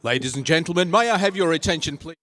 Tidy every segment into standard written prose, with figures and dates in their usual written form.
Ladies and gentlemen, may I have your attention, please?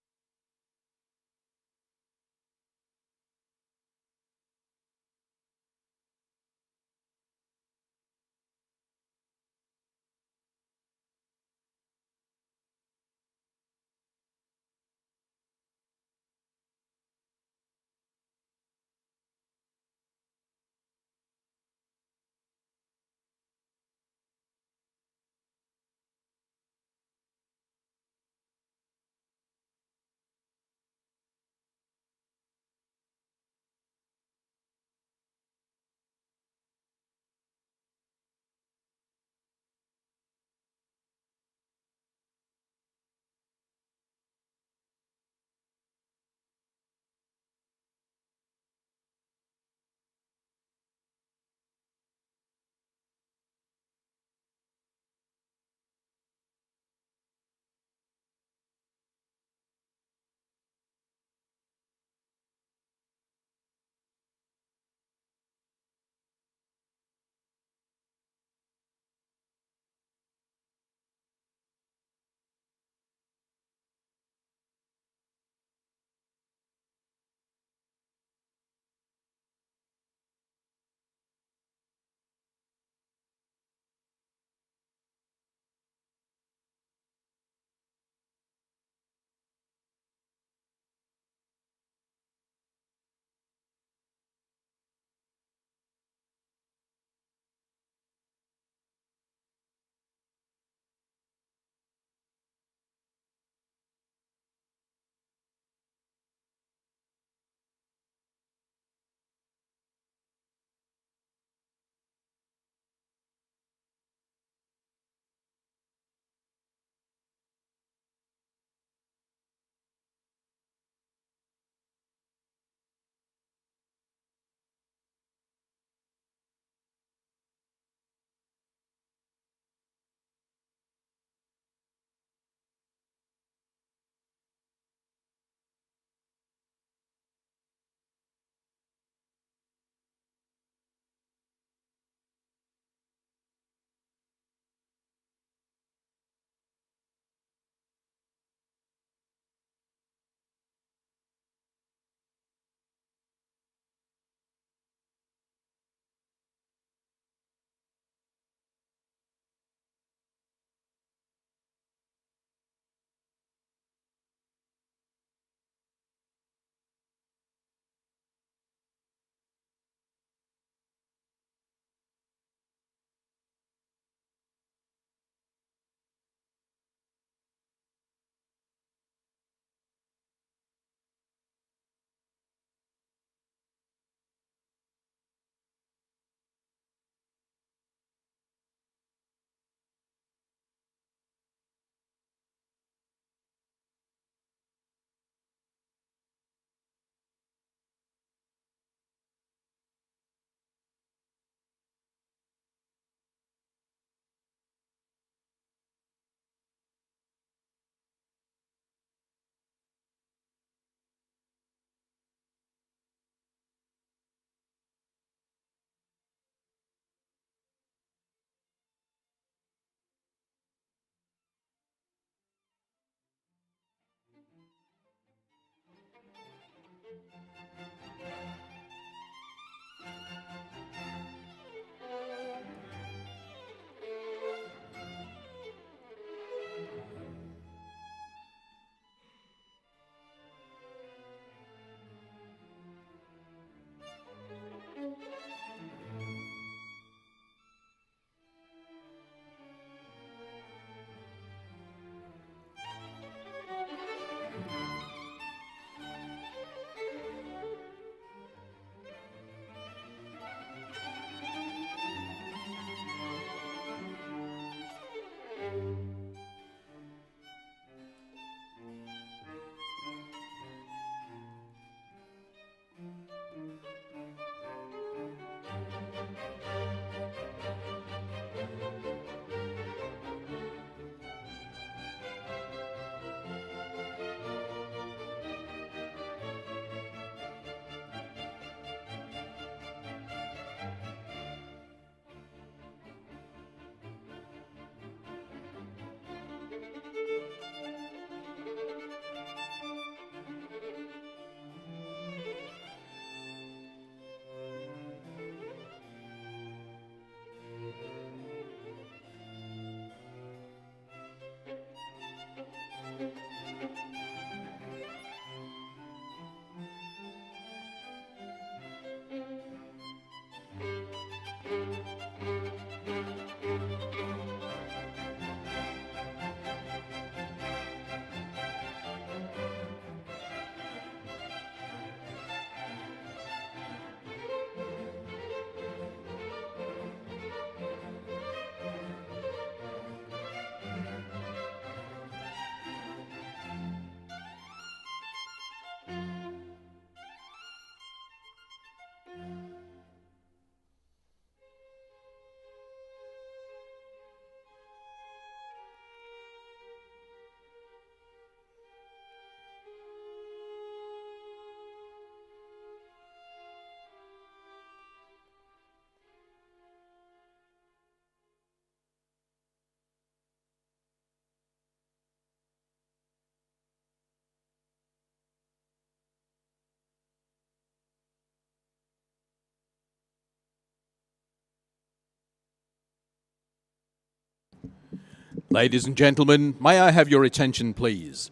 Ladies and gentlemen, may I have your attention, please?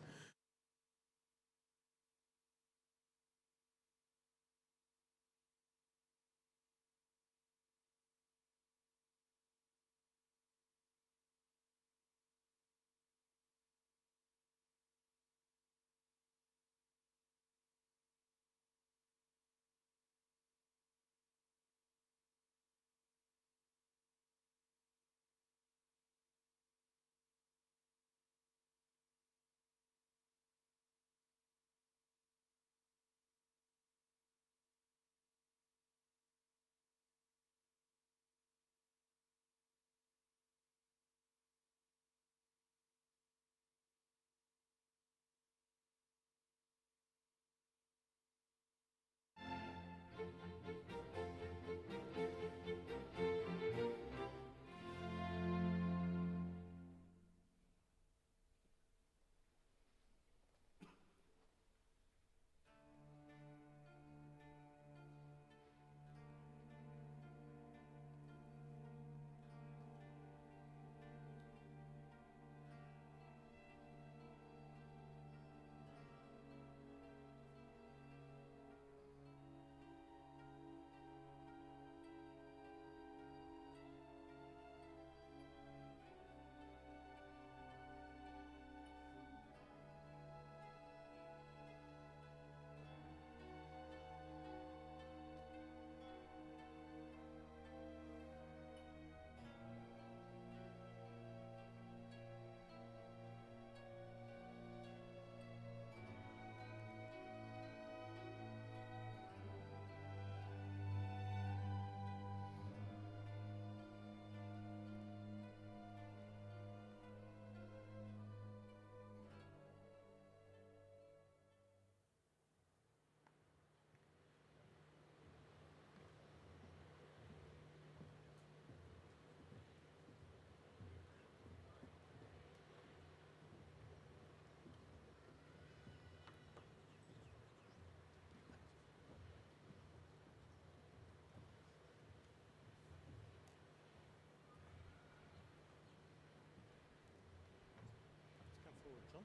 Come forward, John.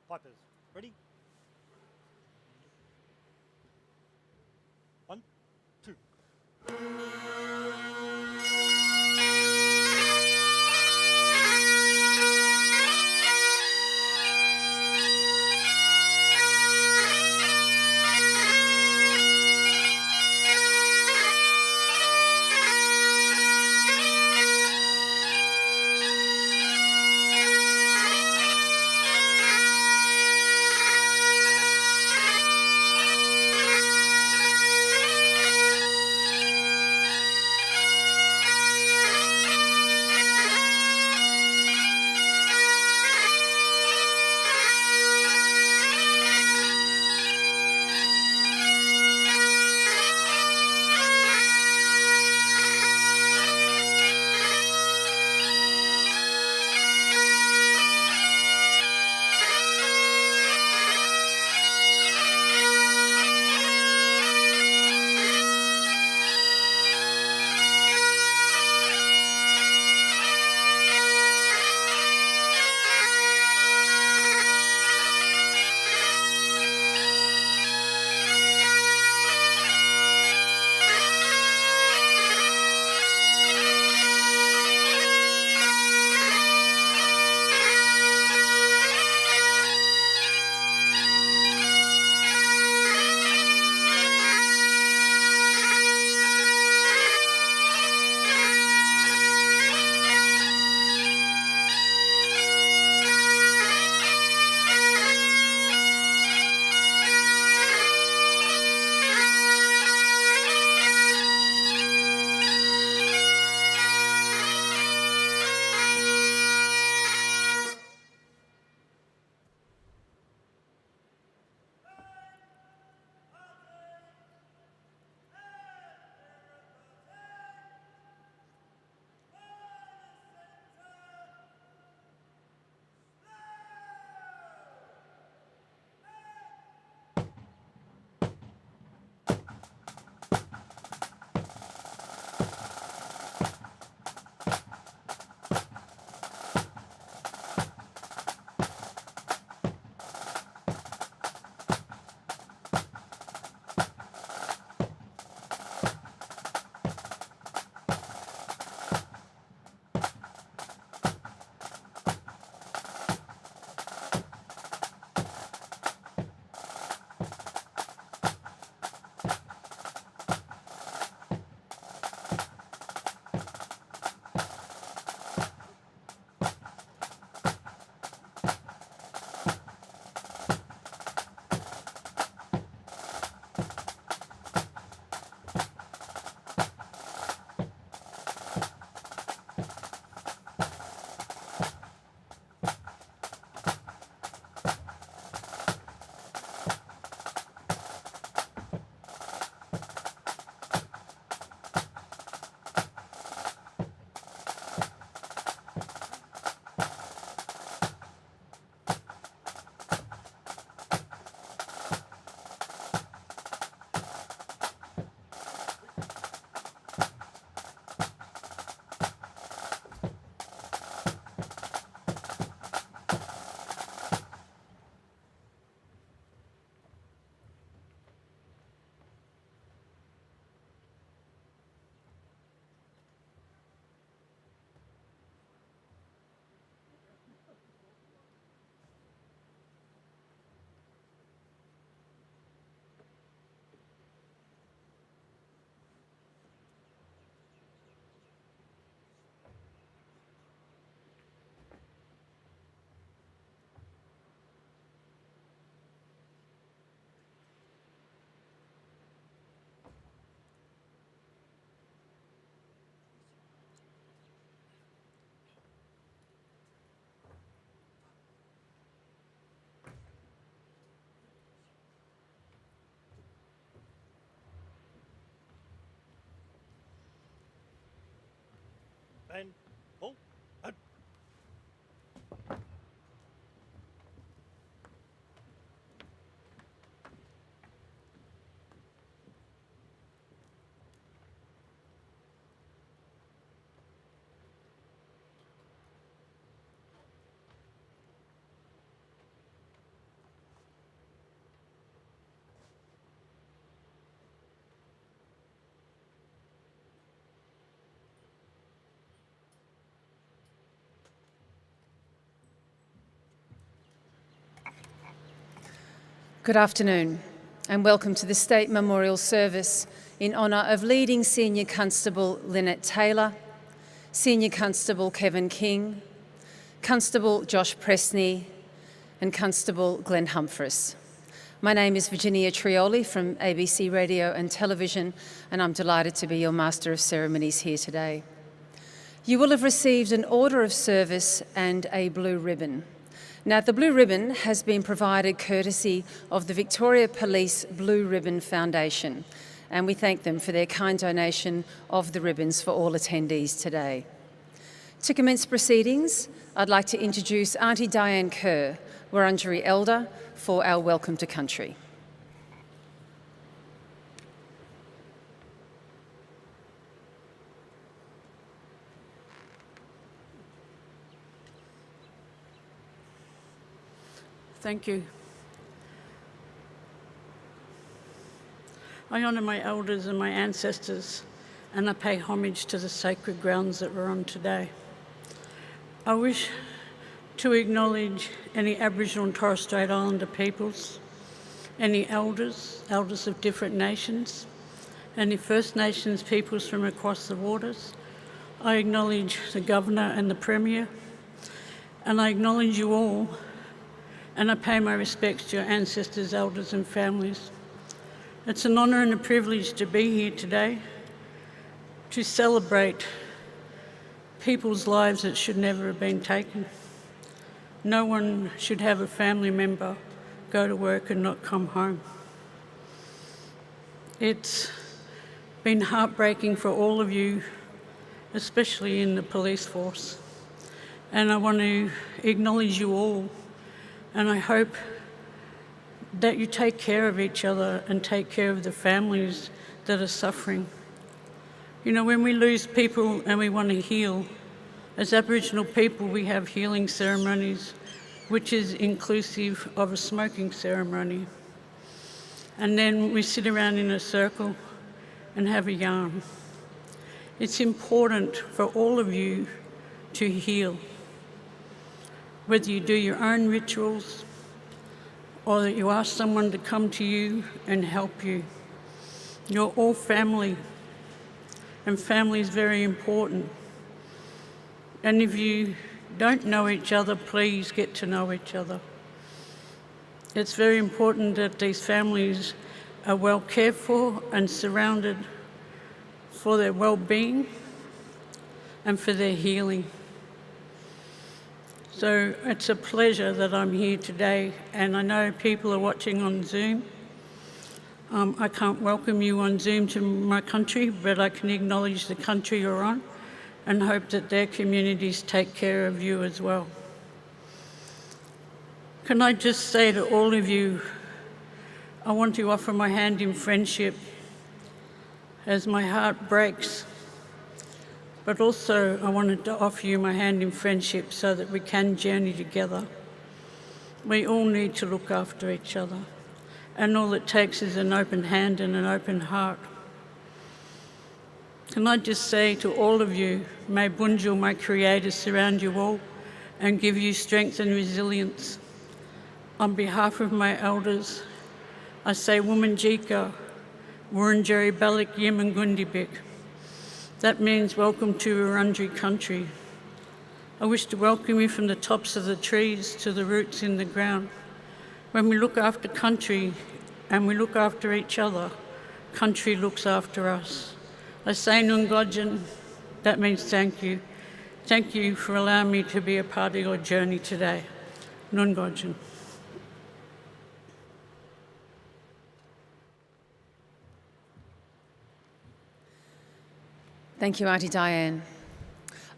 Pipers, ready? 1, 2. and pull. Out. Good afternoon and welcome to the State Memorial Service in honour of leading Senior Constable Lynette Taylor, Senior Constable Kevin King, Constable Josh Presney and Constable Glenn Humphreys. My name is Virginia Trioli from ABC Radio and Television, and I'm delighted to be your Master of Ceremonies here today. You will have received an Order of Service and a blue ribbon. Now, the blue ribbon has been provided courtesy of the Victoria Police Blue Ribbon Foundation, and we thank them for their kind donation of the ribbons for all attendees today. To commence proceedings, I'd like to introduce Auntie Diane Kerr, Wurundjeri Elder, for our Welcome to Country. Thank you. I honour my elders and my ancestors, and I pay homage to the sacred grounds that we're on today. I wish to acknowledge any Aboriginal and Torres Strait Islander peoples, any elders of different nations, any First Nations peoples from across the waters. I acknowledge the Governor and the Premier, and I acknowledge you all, and I pay my respects to your ancestors, elders and families. It's an honour and a privilege to be here today to celebrate people's lives that should never have been taken. No one should have a family member go to work and not come home. It's been heartbreaking for all of you, especially in the police force. And I want to acknowledge you all, and I hope that you take care of each other and take care of the families that are suffering. You know, when we lose people and we want to heal, as Aboriginal people we have healing ceremonies, which is inclusive of a smoking ceremony. And then we sit around in a circle and have a yarn. It's important for all of you to heal, whether you do your own rituals or that you ask someone to come to you and help you. You're all family, and family is very important. And if you don't know each other, please get to know each other. It's very important that these families are well cared for and surrounded for their well-being and for their healing. So it's a pleasure that I'm here today, and I know people are watching on Zoom. I can't welcome you on Zoom to my country, but I can acknowledge the country you're on and hope that their communities take care of you as well. Can I just say to all of you, I want to offer my hand in friendship as my heart breaks, but also I wanted to offer you my hand in friendship so that we can journey together. We all need to look after each other, and all it takes is an open hand and an open heart. Can I just say to all of you, may Bunjil, my Creator, surround you all and give you strength and resilience. On behalf of my elders, I say Wominjeka, Wurundjeri Balik Yimangundibik. That means welcome to Wurundjeri country. I wish to welcome you from the tops of the trees to the roots in the ground. When we look after country and we look after each other, country looks after us. I say Nungodjan, that means thank you. Thank you for allowing me to be a part of your journey today. Nungodjan. Thank you, Auntie Diane.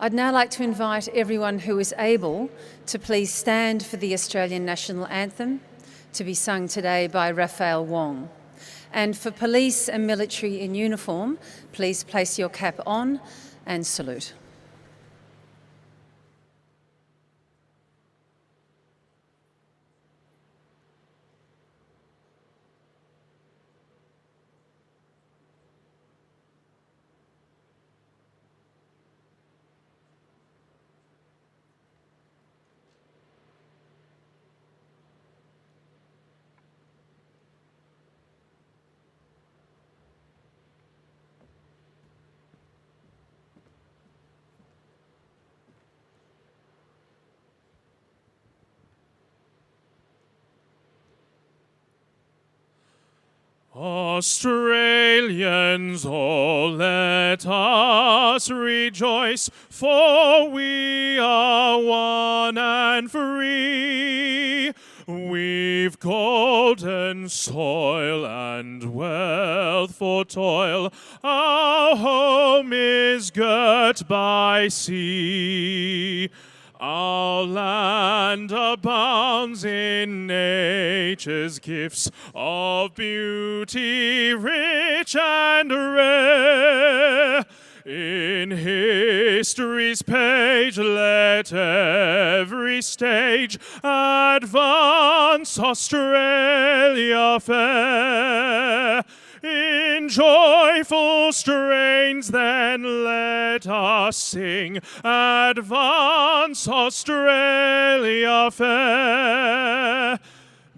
I'd now like to invite everyone who is able to please stand for the Australian National Anthem, to be sung today by Raphael Wong. And for police and military in uniform, please place your cap on and salute. Australians, all let us rejoice, for we are one and free. We've golden soil and wealth for toil. Our home is girt by sea. Our land abounds in nature's gifts of beauty rich and rare. In history's page let every stage advance Australia fair. In joyful strains then let us sing, advance Australia fair.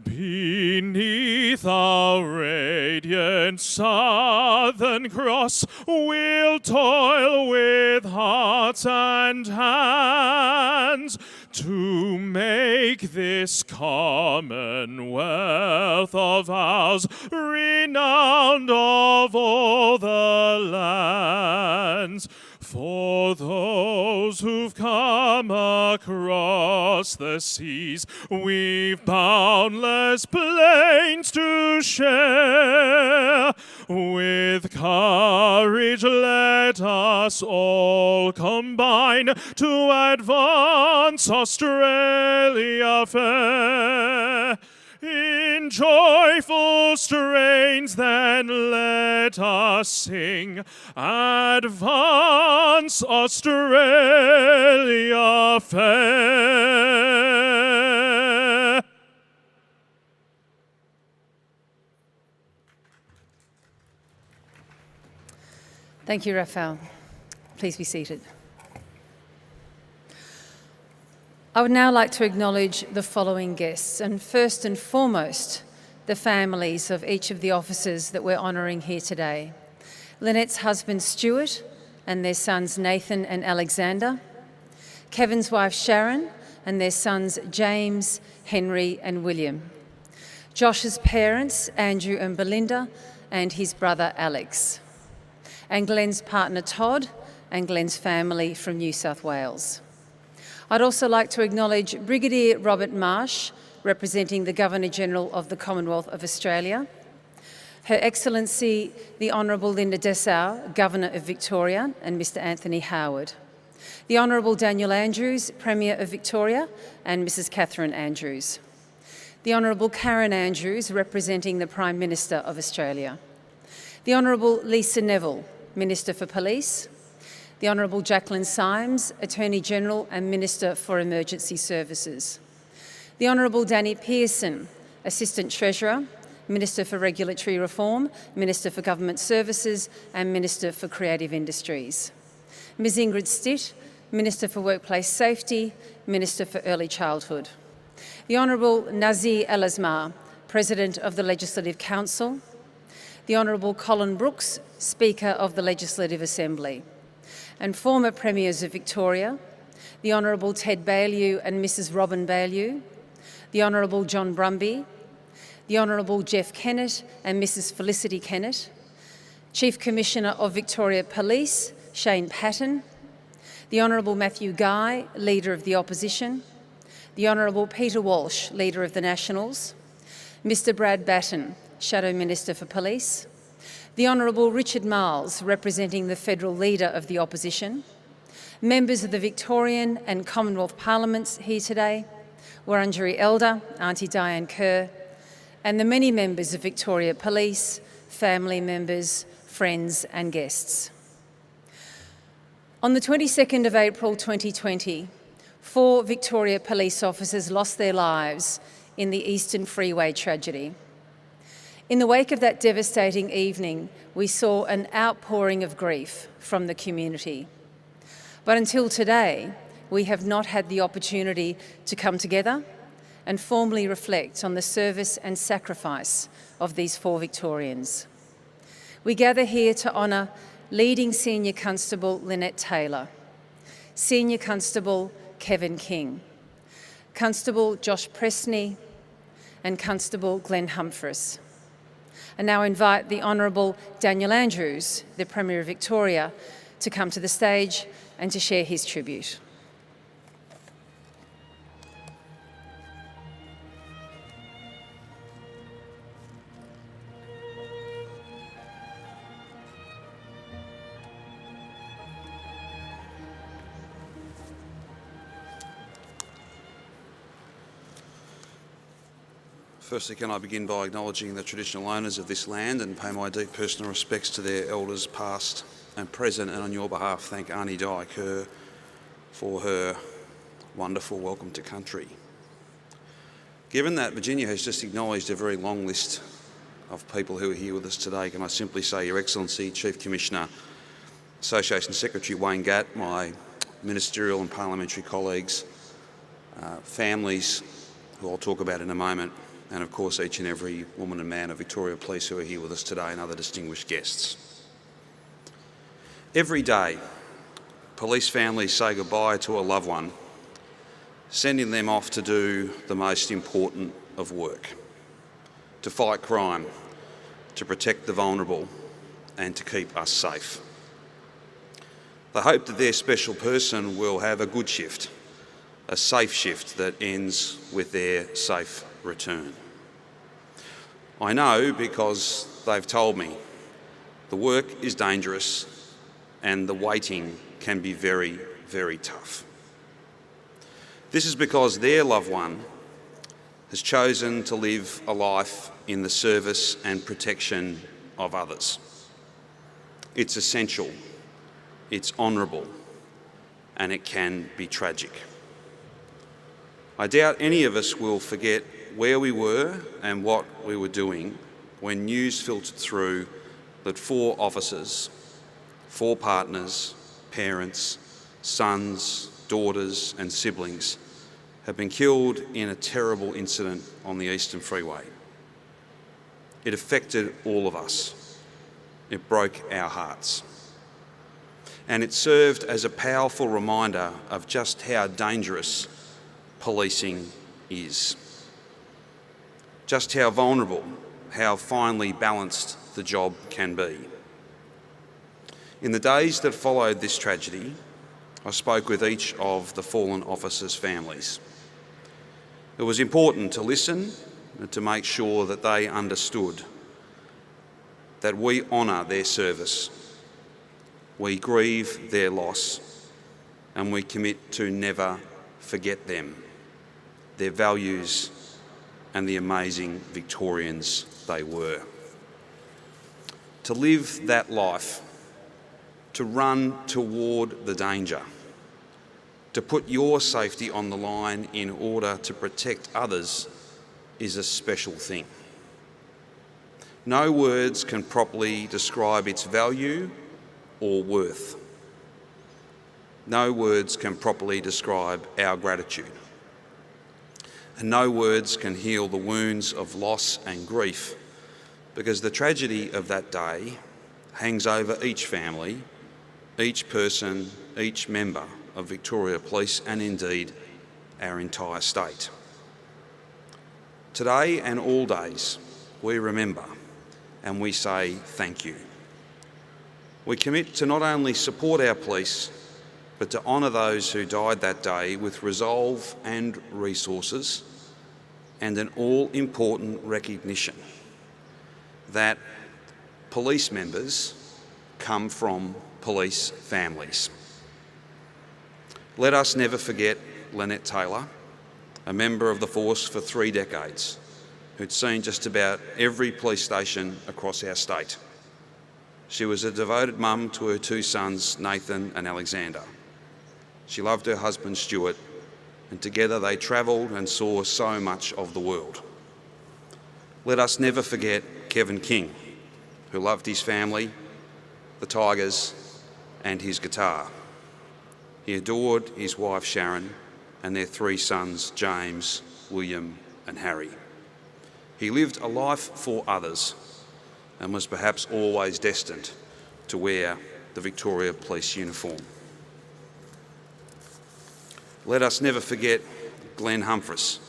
Beneath our radiant Southern Cross we'll toil with hearts and hands to make this commonwealth of ours renowned of all the lands. For those who've come across the seas, we've boundless plains to share. With courage let us all combine to advance Australia fair. In joyful strains then let us sing, advance Australia fair. Thank you, Raphael. Please be seated. I would now like to acknowledge the following guests, and first and foremost, the families of each of the officers that we're honouring here today. Lynette's husband Stuart and their sons Nathan and Alexander, Kevin's wife Sharon and their sons James, Henry and William, Josh's parents Andrew and Belinda and his brother Alex, and Glenn's partner Todd and Glenn's family from New South Wales. I'd also like to acknowledge Brigadier Robert Marsh, representing the Governor-General of the Commonwealth of Australia, Her Excellency the Honourable Linda Dessau, Governor of Victoria, and Mr Anthony Howard, the Honourable Daniel Andrews, Premier of Victoria, and Mrs Catherine Andrews, the Honourable Karen Andrews, representing the Prime Minister of Australia, the Honourable Lisa Neville, Minister for Police, the Honourable Jacqueline Symes, Attorney-General and Minister for Emergency Services, the Honourable Danny Pearson, Assistant Treasurer, Minister for Regulatory Reform, Minister for Government Services and Minister for Creative Industries, Ms Ingrid Stitt, Minister for Workplace Safety, Minister for Early Childhood, the Honourable Nazir El-Azmar, President of the Legislative Council, the Honourable Colin Brooks, Speaker of the Legislative Assembly, and former Premiers of Victoria, the Honourable Ted Baillieu and Mrs Robin Baillieu, the Honourable John Brumby, the Honourable Jeff Kennett and Mrs Felicity Kennett, Chief Commissioner of Victoria Police, Shane Patton, the Honourable Matthew Guy, Leader of the Opposition, the Honourable Peter Walsh, Leader of the Nationals, Mr Brad Batten, Shadow Minister for Police, the Honourable Richard Marles, representing the Federal Leader of the Opposition, Members of the Victorian and Commonwealth Parliaments here today, Wurundjeri Elder, Auntie Diane Kerr, and the many members of Victoria Police, family members, friends and guests. On the 22nd of April 2020, 4 Victoria Police officers lost their lives in the Eastern Freeway tragedy. In the wake of that devastating evening, we saw an outpouring of grief from the community. But until today, we have not had the opportunity to come together and formally reflect on the service and sacrifice of these 4 Victorians. We gather here to honour Leading Senior Constable Lynette Taylor, Senior Constable Kevin King, Constable Josh Presney, and Constable Glenn Humphries. I now invite the Honourable Daniel Andrews, the Premier of Victoria, to come to the stage and to share his tribute. Firstly, can I begin by acknowledging the traditional owners of this land and pay my deep personal respects to their elders past and present, and on your behalf thank Auntie Di Kerr for her wonderful welcome to country. Given that Virginia has just acknowledged a very long list of people who are here with us today, can I simply say, Your Excellency, Chief Commissioner, Association Secretary Wayne Gatt, my ministerial and parliamentary colleagues, families who I'll talk about in a moment, and of course each and every woman and man of Victoria Police who are here with us today, and other distinguished guests. Every day, police families say goodbye to a loved one, sending them off to do the most important of work, to fight crime, to protect the vulnerable, and to keep us safe. They hope that their special person will have a good shift, a safe shift that ends with their safe return. I know because they've told me the work is dangerous and the waiting can be very, very tough. This is because their loved one has chosen to live a life in the service and protection of others. It's essential, it's honourable, and it can be tragic. I doubt any of us will forget where we were and what we were doing when news filtered through that 4 officers, 4 partners, parents, sons, daughters and siblings have been killed in a terrible incident on the Eastern Freeway. It affected all of us. It broke our hearts. And it served as a powerful reminder of just how dangerous policing is. Just how vulnerable, how finely balanced the job can be. In the days that followed this tragedy, I spoke with each of the fallen officers' families. It was important to listen and to make sure that they understood that we honour their service, we grieve their loss, and we commit to never forget them, their values, and the amazing Victorians they were. To live that life, to run toward the danger, to put your safety on the line in order to protect others is a special thing. No words can properly describe its value or worth. No words can properly describe our gratitude. And no words can heal the wounds of loss and grief, because the tragedy of that day hangs over each family, each person, each member of Victoria Police, and indeed our entire state. Today and all days, we remember and we say thank you. We commit to not only support our police, but to honour those who died that day with resolve and resources, and an all-important recognition that police members come from police families. Let us never forget Lynette Taylor, a member of the force for 3 decades, who'd seen just about every police station across our state. She was a devoted mum to her 2 sons, Nathan and Alexander. She loved her husband, Stuart, and together they travelled and saw so much of the world. Let us never forget Kevin King, who loved his family, the Tigers, and his guitar. He adored his wife Sharon and their 3 sons, James, William and Harry. He lived a life for others and was perhaps always destined to wear the Victoria Police uniform. Let us never forget Glenn Humphries,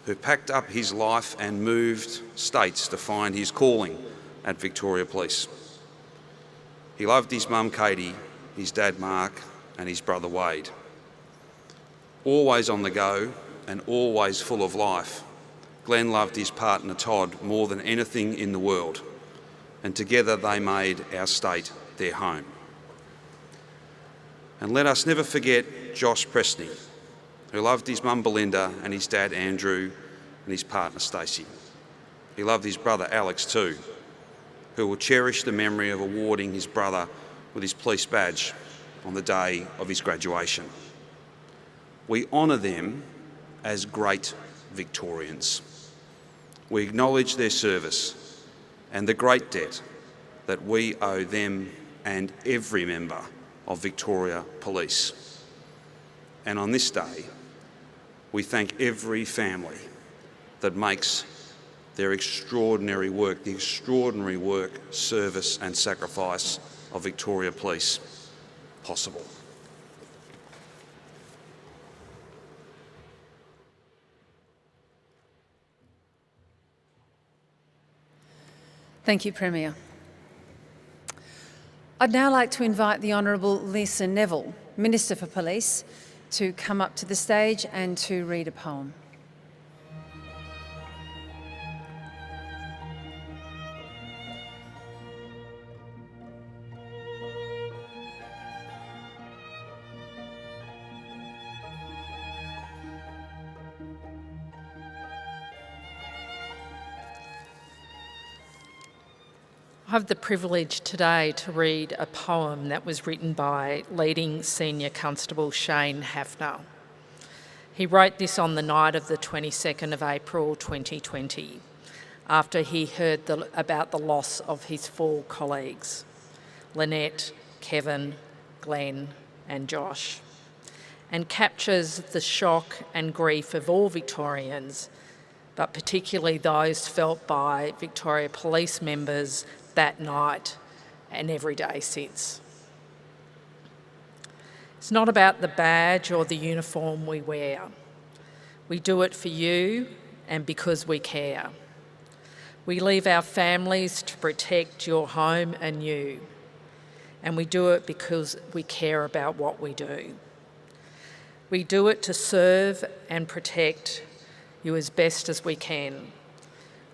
who packed up his life and moved states to find his calling at Victoria Police. He loved his mum Katie, his dad Mark and his brother Wade. Always on the go and always full of life, Glenn loved his partner Todd more than anything in the world, and together they made our state their home. And let us never forget Josh Presney, who loved his mum Belinda and his dad Andrew and his partner Stacey. He loved his brother Alex too, who will cherish the memory of awarding his brother with his police badge on the day of his graduation. We honour them as great Victorians. We acknowledge their service and the great debt that we owe them and every member of Victoria Police. And on this day, we thank every family that makes their extraordinary work, the extraordinary work, service and sacrifice of Victoria Police possible. Thank you, Premier. I'd now like to invite the Honourable Lisa Neville, Minister for Police, to come up to the stage and to read a poem. I have the privilege today to read a poem that was written by leading Senior Constable Shane Hafner. He wrote this on the night of the 22nd of April 2020, after he heard about the loss of his 4 colleagues, Lynette, Kevin, Glenn and Josh, and captures the shock and grief of all Victorians, but particularly those felt by Victoria Police members that night and every day since. It's not about the badge or the uniform we wear. We do it for you and because we care. We leave our families to protect your home and you, and we do it because we care about what we do. We do it to serve and protect you as best as we can.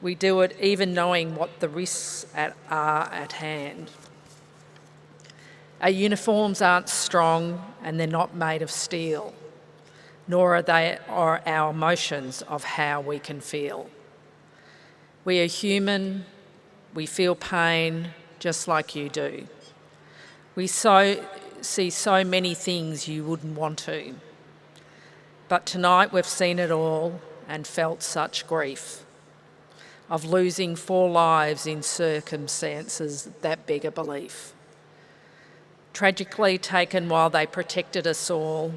We do it even knowing what the risks are at hand. Our uniforms aren't strong and they're not made of steel, nor are our emotions of how we can feel. We are human, we feel pain just like you do. We see so many things you wouldn't want to. But tonight we've seen it all and felt such grief of losing 4 lives in circumstances that beg a belief. Tragically taken while they protected us all,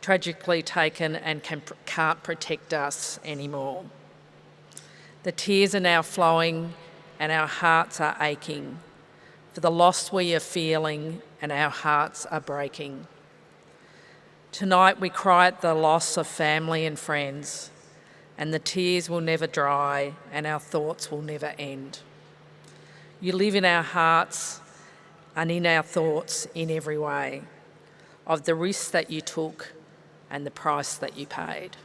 tragically taken and can't protect us anymore. The tears are now flowing and our hearts are aching for the loss we are feeling and our hearts are breaking. Tonight we cry at the loss of family and friends, and the tears will never dry and our thoughts will never end. You live in our hearts and in our thoughts in every way, of the risks that you took and the price that you paid.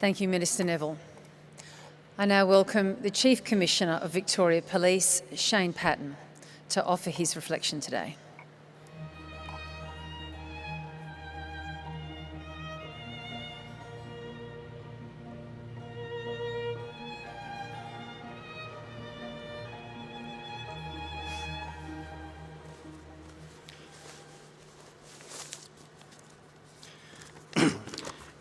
Thank you, Minister Neville. I now welcome the Chief Commissioner of Victoria Police, Shane Patton, to offer his reflection today.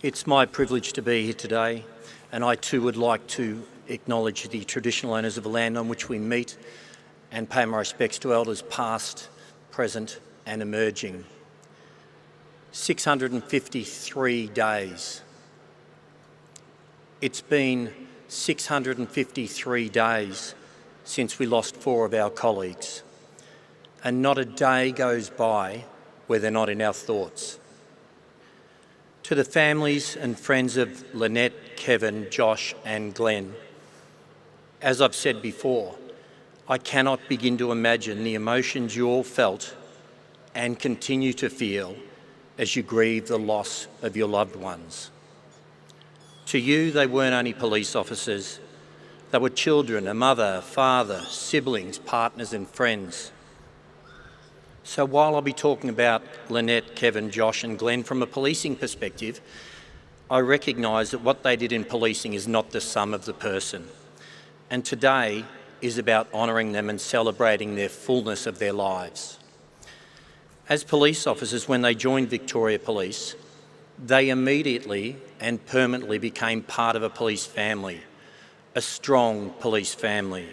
It's my privilege to be here today, and I too would like to acknowledge the traditional owners of the land on which we meet and pay my respects to elders past, present and emerging. 653 days. It's been 653 days since we lost 4 of our colleagues, and not a day goes by where they're not in our thoughts. To the families and friends of Lynette, Kevin, Josh and Glenn, as I've said before, I cannot begin to imagine the emotions you all felt and continue to feel as you grieve the loss of your loved ones. To you, they weren't only police officers, they were children, a mother, father, siblings, partners and friends. So while I'll be talking about Lynette, Kevin, Josh and Glenn from a policing perspective, I recognise that what they did in policing is not the sum of the person. And today is about honouring them and celebrating their fullness of their lives. As police officers, when they joined Victoria Police, they immediately and permanently became part of a police family, a strong police family,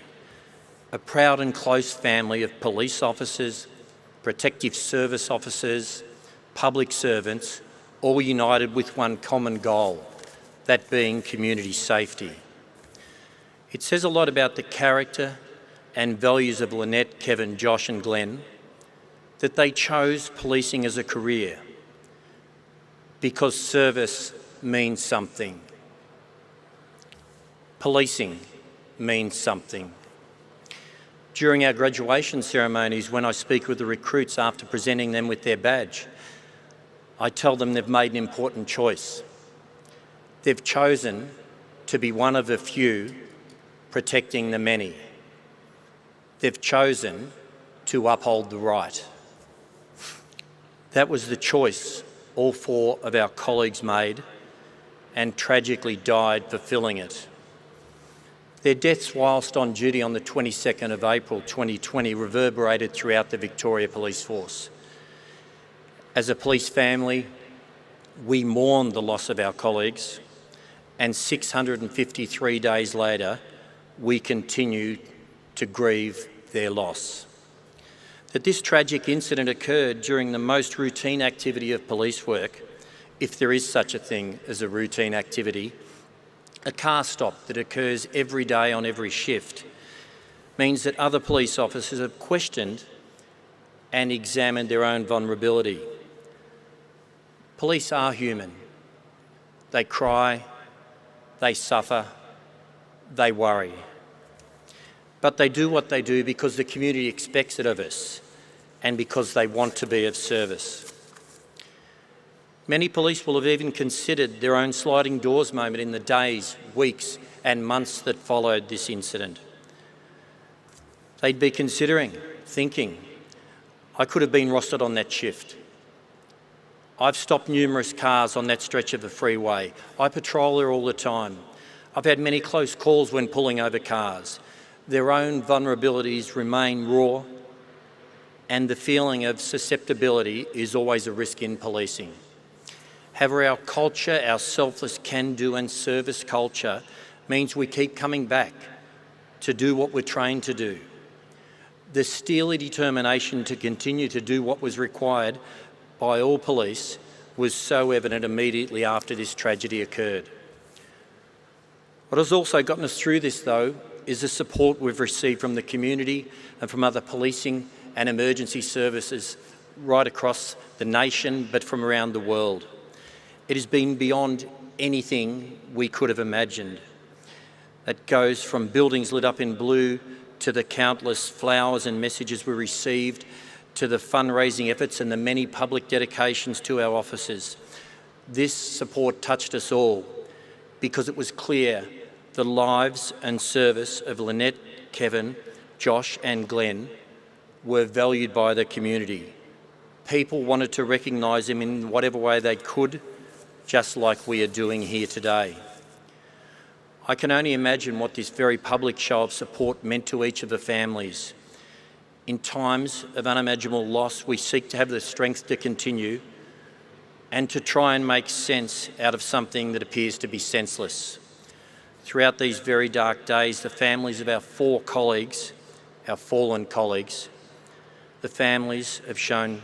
a proud and close family of police officers, protective service officers, public servants, all united with one common goal, that being community safety. It says a lot about the character and values of Lynette, Kevin, Josh and Glenn that they chose policing as a career because service means something. Policing means something. During our graduation ceremonies, when I speak with the recruits after presenting them with their badge, I tell them they've made an important choice. They've chosen to be one of a few protecting the many. They've chosen to uphold the right. That was the choice all 4 of our colleagues made and tragically died fulfilling it. Their deaths whilst on duty on the 22nd of April 2020 reverberated throughout the Victoria Police Force. As a police family, we mourn the loss of our colleagues, and 653 days later, we continue to grieve their loss. That this tragic incident occurred during the most routine activity of police work, if there is such a thing as a routine activity, a car stop that occurs every day on every shift, means that other police officers have questioned and examined their own vulnerability. Police are human. They cry, they suffer, they worry. But they do what they do because the community expects it of us and because they want to be of service. Many police will have even considered their own sliding doors moment in the days, weeks and months that followed this incident. They'd be thinking, I could have been rostered on that shift. I've stopped numerous cars on that stretch of the freeway. I patrol there all the time. I've had many close calls when pulling over cars. Their own vulnerabilities remain raw, and the feeling of susceptibility is always a risk in policing. However, our culture, our selfless can-do and service culture, means we keep coming back to do what we're trained to do. The steely determination to continue to do what was required by all police was so evident immediately after this tragedy occurred. What has also gotten us through this, though, is the support we've received from the community and from other policing and emergency services right across the nation, but from around the world. It has been beyond anything we could have imagined. That goes from buildings lit up in blue to the countless flowers and messages we received, to the fundraising efforts and the many public dedications to our officers. This support touched us all because it was clear the lives and service of Lynette, Kevin, Josh and Glenn were valued by the community. People wanted to recognise them in whatever way they could, just like we are doing here today. I can only imagine what this very public show of support meant to each of the families. In times of unimaginable loss, we seek to have the strength to continue and to try and make sense out of something that appears to be senseless. Throughout these very dark days, the families of our 4 colleagues, our fallen colleagues, the families have shown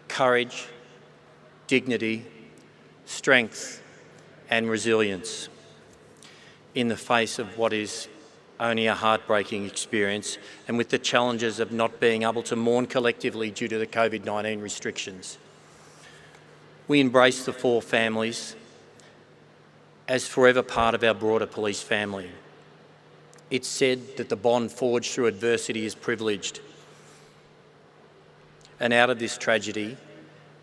courage, dignity, strength and resilience in the face of what is only a heartbreaking experience and with the challenges of not being able to mourn collectively due to the COVID-19 restrictions. We embrace the 4 families as forever part of our broader police family. It's said that the bond forged through adversity is privileged. And out of this tragedy,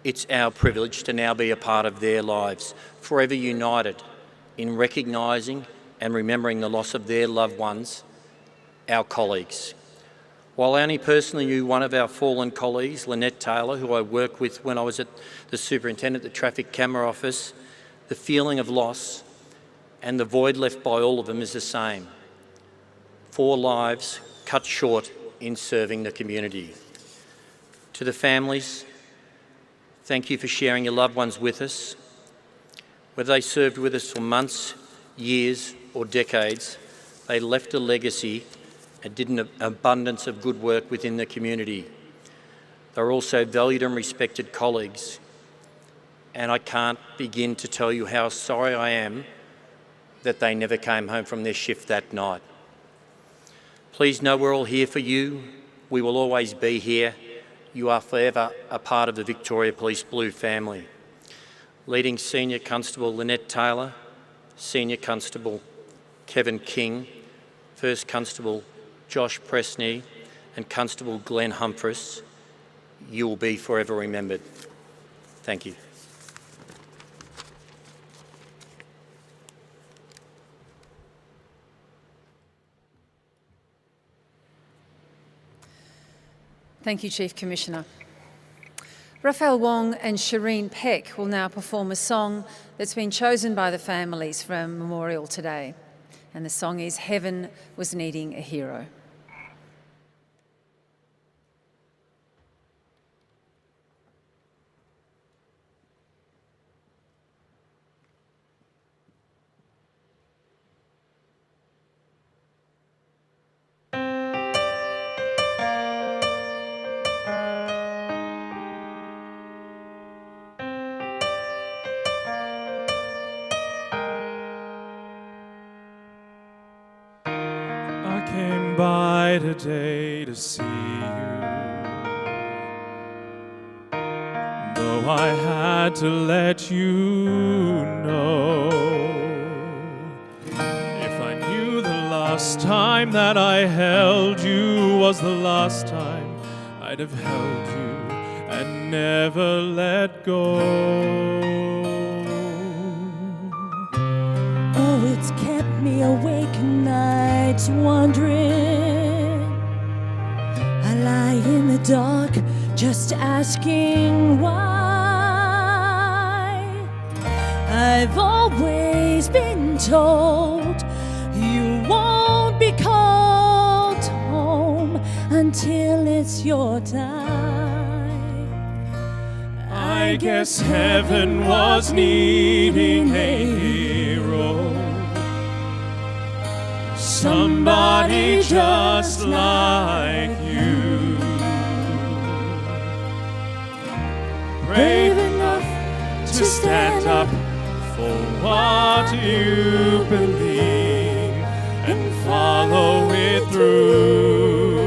it's our privilege to now be a part of their lives, forever united in recognising and remembering the loss of their loved ones, our colleagues. While I only personally knew one of our fallen colleagues, Lynette Taylor, who I worked with when I was at the Superintendent of the Traffic Camera Office, the feeling of loss and the void left by all of them is the same. 4 lives cut short in serving the community. To the families, thank you for sharing your loved ones with us. Whether they served with us for months, years or decades, they left a legacy and did an abundance of good work within the community. They're also valued and respected colleagues, and I can't begin to tell you how sorry I am that they never came home from their shift that night. Please know we're all here for you. We will always be here. You are forever a part of the Victoria Police Blue family. Leading Senior Constable Lynette Taylor, Senior Constable Kevin King, First Constable Josh Presney and Constable Glenn Humphries, you will be forever remembered. Thank you. Thank you, Chief Commissioner. Raphael Wong and Shireen Peck will now perform a song that's been chosen by the families for a memorial today. And the song is Heaven Was Needing a Hero. Came by today to see you, though I had to let you know. If I knew the last time that I held you was the last time, I'd have held you and never let go. Oh, it's kept me awake nights wondering. I lie in the dark just asking why. I've always been told you won't be called home until it's your time. I guess heaven was needing a hero, somebody just like you, brave enough to stand up for what you believe and follow it through.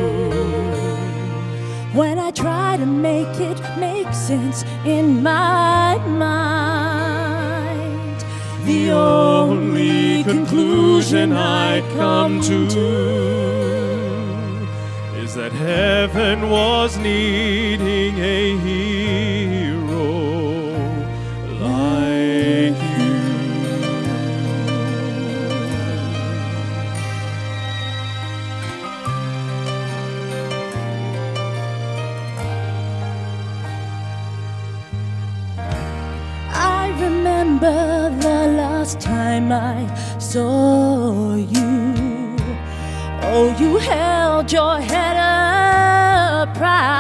When I try to make it make sense in my mind, The only conclusion I come to is that heaven was needing a hero like you. remember the last time I saw you. Oh, you held your head up proud.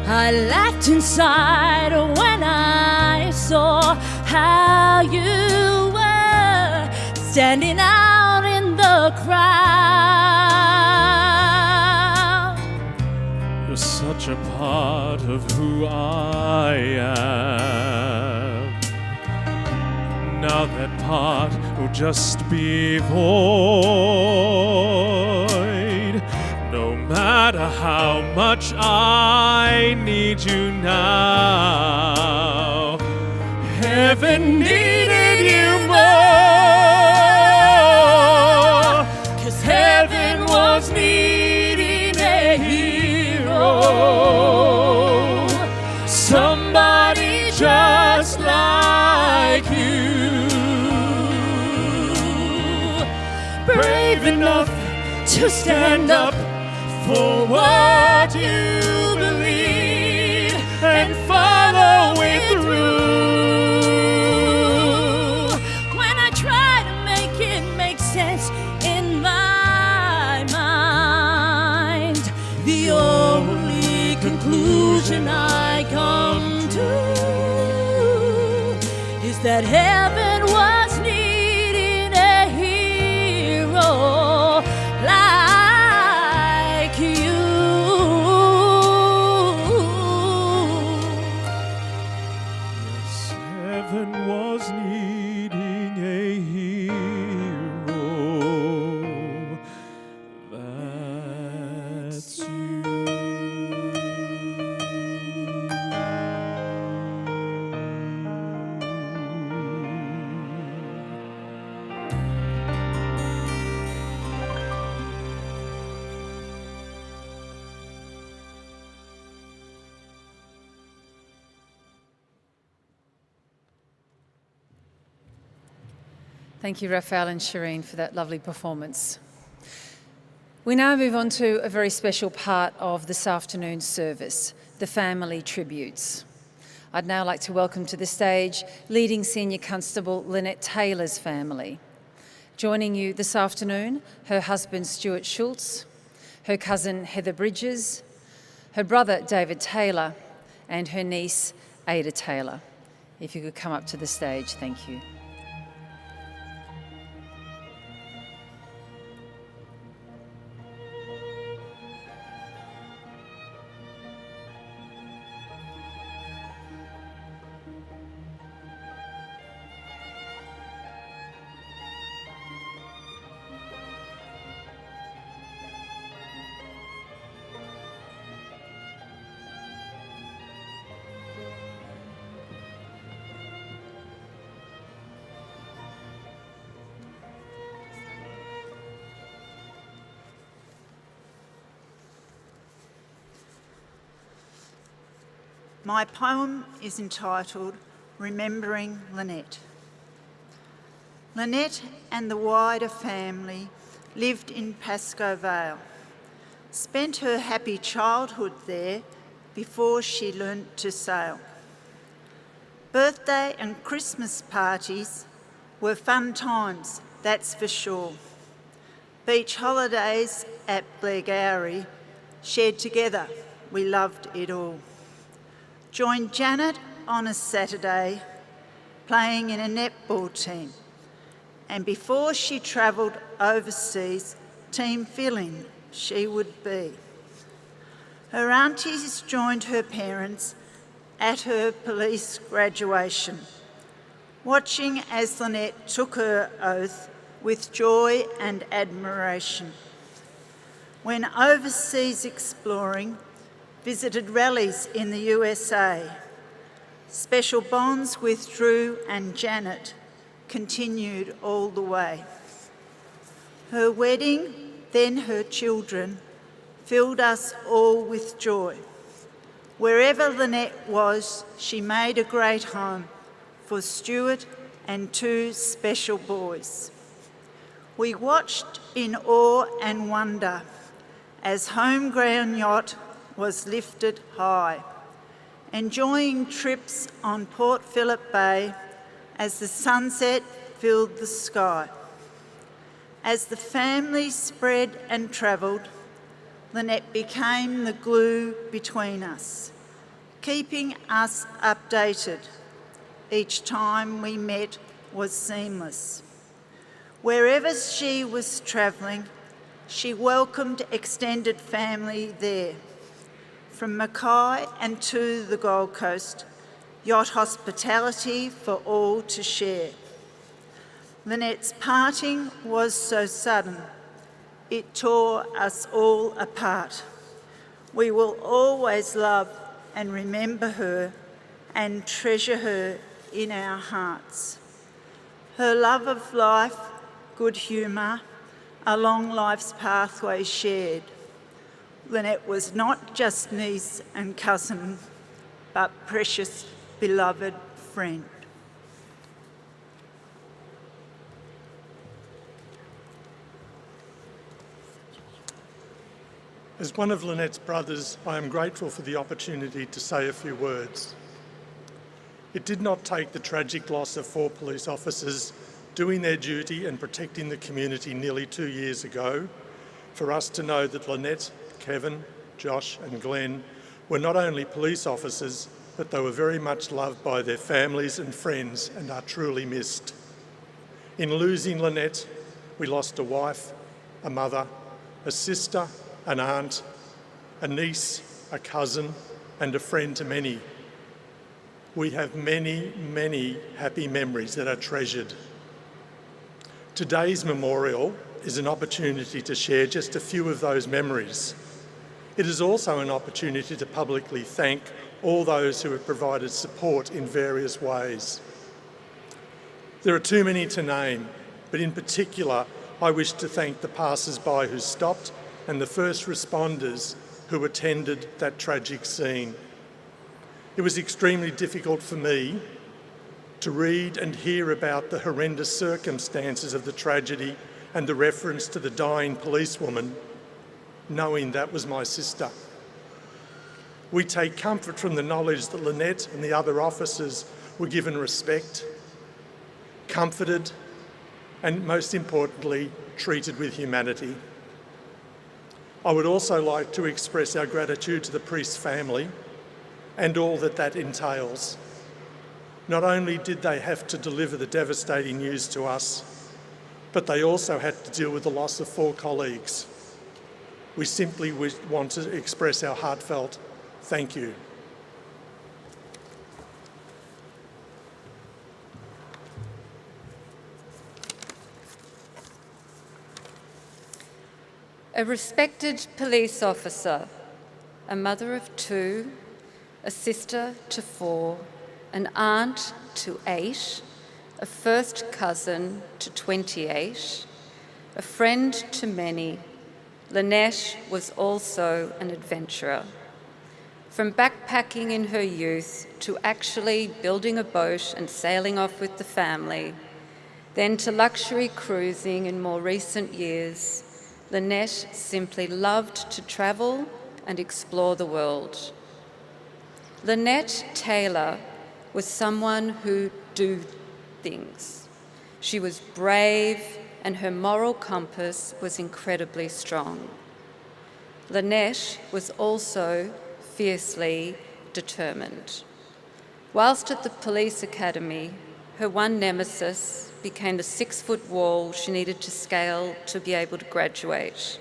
I laughed inside when I saw how you were standing out in the crowd. You're such a part of who I am. Now that part will just be void. No matter how much I need you now, heaven needed you more. 'Cause heaven was needing a hero, somebody just like you, brave enough to stand up for what you believe and follow it through. When I try to make it make sense in my mind, the only conclusion I come to is that heaven was needing a hero like you. Yes, heaven was needing a hero. That's you. Thank you, Raphael and Shireen, for that lovely performance. We now move on to a very special part of this afternoon's service, the family tributes. I'd now like to welcome to the stage leading Senior Constable Lynette Taylor's family. Joining you this afternoon, her husband Stuart Schultz, her cousin Heather Bridges, her brother David Taylor, and her niece Ada Taylor. If you could come up to the stage, thank you. My poem is entitled Remembering Lynette. Lynette and the wider family lived in Pascoe Vale, spent her happy childhood there before she learnt to sail. Birthday and Christmas parties were fun times, that's for sure. Beach holidays at Blairgowrie shared together, we loved it all. Joined Janet on a Saturday playing in a netball team, and before she travelled overseas, team filling she would be. Her aunties joined her parents at her police graduation, watching as Lynette took her oath with joy and admiration. When overseas exploring, visited rallies in the USA, special bonds with Drew and Janet continued all the way. Her wedding, then her children, filled us all with joy. Wherever Lynette was, she made a great home for Stuart and two special boys. We watched in awe and wonder as home ground yacht was lifted high, enjoying trips on Port Phillip Bay as the sunset filled the sky. As the family spread and travelled, Lynette became the glue between us, keeping us updated. Each time we met was seamless. Wherever she was travelling, she welcomed extended family there. From Mackay and to the Gold Coast, yacht hospitality for all to share. Lynette's parting was so sudden, it tore us all apart. We will always love and remember her and treasure her in our hearts. Her love of life, good humour, along life's pathway shared. Lynette was not just niece and cousin, but precious, beloved friend. As one of Lynette's brothers, I am grateful for the opportunity to say a few words. It did not take the tragic loss of 4 police officers doing their duty and protecting the community nearly 2 years ago for us to know that Lynette, Kevin, Josh and Glenn were not only police officers, but they were very much loved by their families and friends and are truly missed. In losing Lynette, we lost a wife, a mother, a sister, an aunt, a niece, a cousin and a friend to many. We have many, many happy memories that are treasured. Today's memorial is an opportunity to share just a few of those memories. It is also an opportunity to publicly thank all those who have provided support in various ways. There are too many to name, but in particular, I wish to thank the passers-by who stopped and the first responders who attended that tragic scene. It was extremely difficult for me to read and hear about the horrendous circumstances of the tragedy and the reference to the dying policewoman, knowing that was my sister. We take comfort from the knowledge that Lynette and the other officers were given respect, comforted, and most importantly, treated with humanity. I would also like to express our gratitude to the priest's family and all that that entails. Not only did they have to deliver the devastating news to us, but they also had to deal with the loss of 4 colleagues. We simply want to express our heartfelt thank you. A respected police officer, a mother of 2, a sister to 4, an aunt to 8, a first cousin to 28, a friend to many, Lynette was also an adventurer. From backpacking in her youth to actually building a boat and sailing off with the family, then to luxury cruising in more recent years, Lynette simply loved to travel and explore the world. Lynette Taylor was someone who do things. She was brave and her moral compass was incredibly strong. Lynette was also fiercely determined. Whilst at the police academy, her one nemesis became the 6-foot wall she needed to scale to be able to graduate.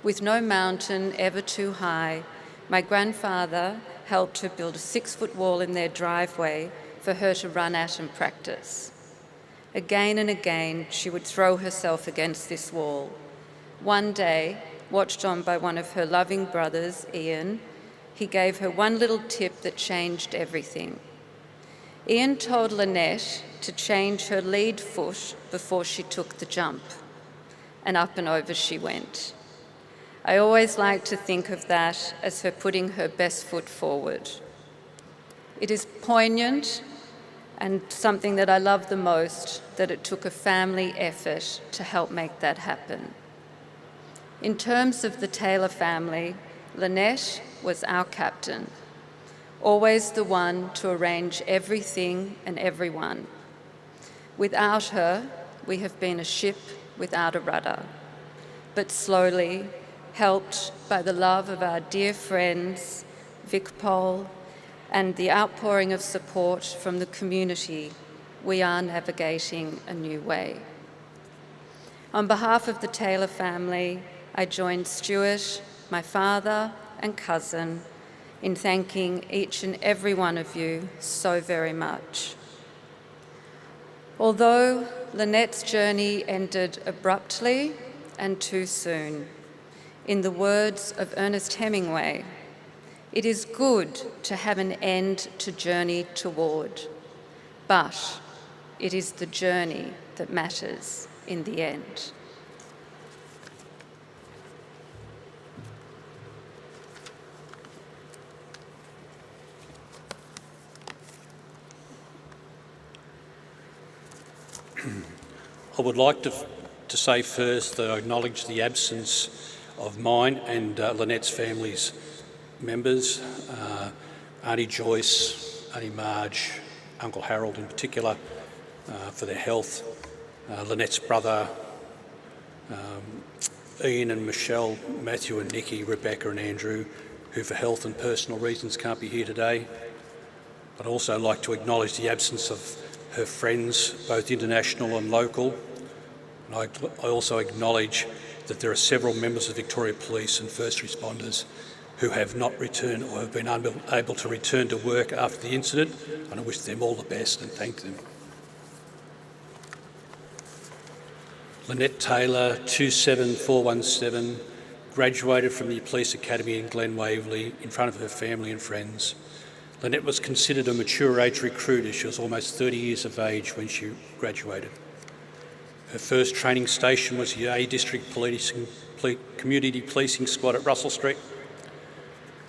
With no mountain ever too high, my grandfather helped her build a 6-foot wall in their driveway for her to run at and practice. Again and again, she would throw herself against this wall. One day, watched on by one of her loving brothers, Ian, he gave her one little tip that changed everything. Ian told Lynette to change her lead foot before she took the jump, and up and over she went. I always like to think of that as her putting her best foot forward. It is poignant and something that I love the most, that it took a family effort to help make that happen. In terms of the Taylor family, Lynette was our captain. always the one to arrange everything and everyone. Without her, we have been a ship without a rudder, but slowly, helped by the love of our dear friends, VicPol, and the outpouring of support from the community, we are navigating a new way. On behalf of the Taylor family, I join Stuart, my father and cousin, in thanking each and every one of you so very much. Although Lynette's journey ended abruptly and too soon, in the words of Ernest Hemingway, it is good to have an end to journey toward, but it is the journey that matters in the end. I would like to say first that I acknowledge the absence of mine and Lynette's family's members, Auntie Joyce, Auntie Marge, Uncle Harold in particular, for their health, Lynette's brother, Ian and Michelle, Matthew and Nikki, Rebecca and Andrew, who for health and personal reasons can't be here today. I'd also like to acknowledge the absence of her friends, both international and local. And I also acknowledge that there are several members of Victoria Police and first responders who have not returned or have been unable to return to work after the incident, and I wish them all the best and thank them. Lynette Taylor, 27417, graduated from the Police Academy in Glen Waverley in front of her family and friends. Lynette was considered a mature age recruit as she was almost 30 years of age when she graduated. Her first training station was the A District Community Policing Squad at Russell Street.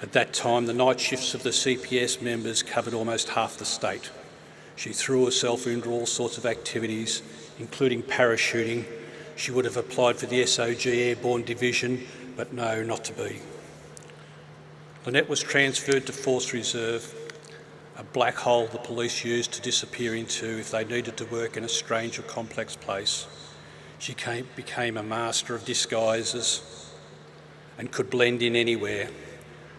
At that time, the night shifts of the CPS members covered almost half the state. She threw herself into all sorts of activities, including parachuting. She would have applied for the SOG Airborne Division, but no, not to be. Lynette was transferred to Force Reserve, a black hole the police used to disappear into if they needed to work in a strange or complex place. She became a master of disguises and could blend in anywhere.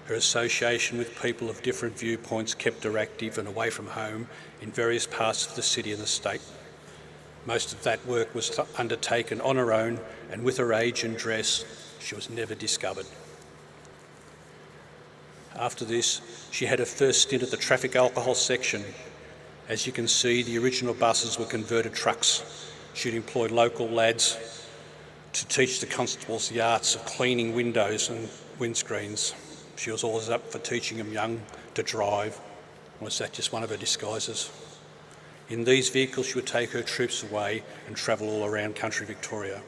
Her association with people of different viewpoints kept her active and away from home in various parts of the city and the state. Most of that work was undertaken on her own, and with her age and dress, she was never discovered. After this, she had her first stint at the traffic alcohol section. As you can see, the original buses were converted trucks. She'd employed local lads to teach the constables the arts of cleaning windows and windscreens. She was always up for teaching them young to drive. Was that just one of her disguises? In these vehicles, she would take her troops away and travel all around country Victoria.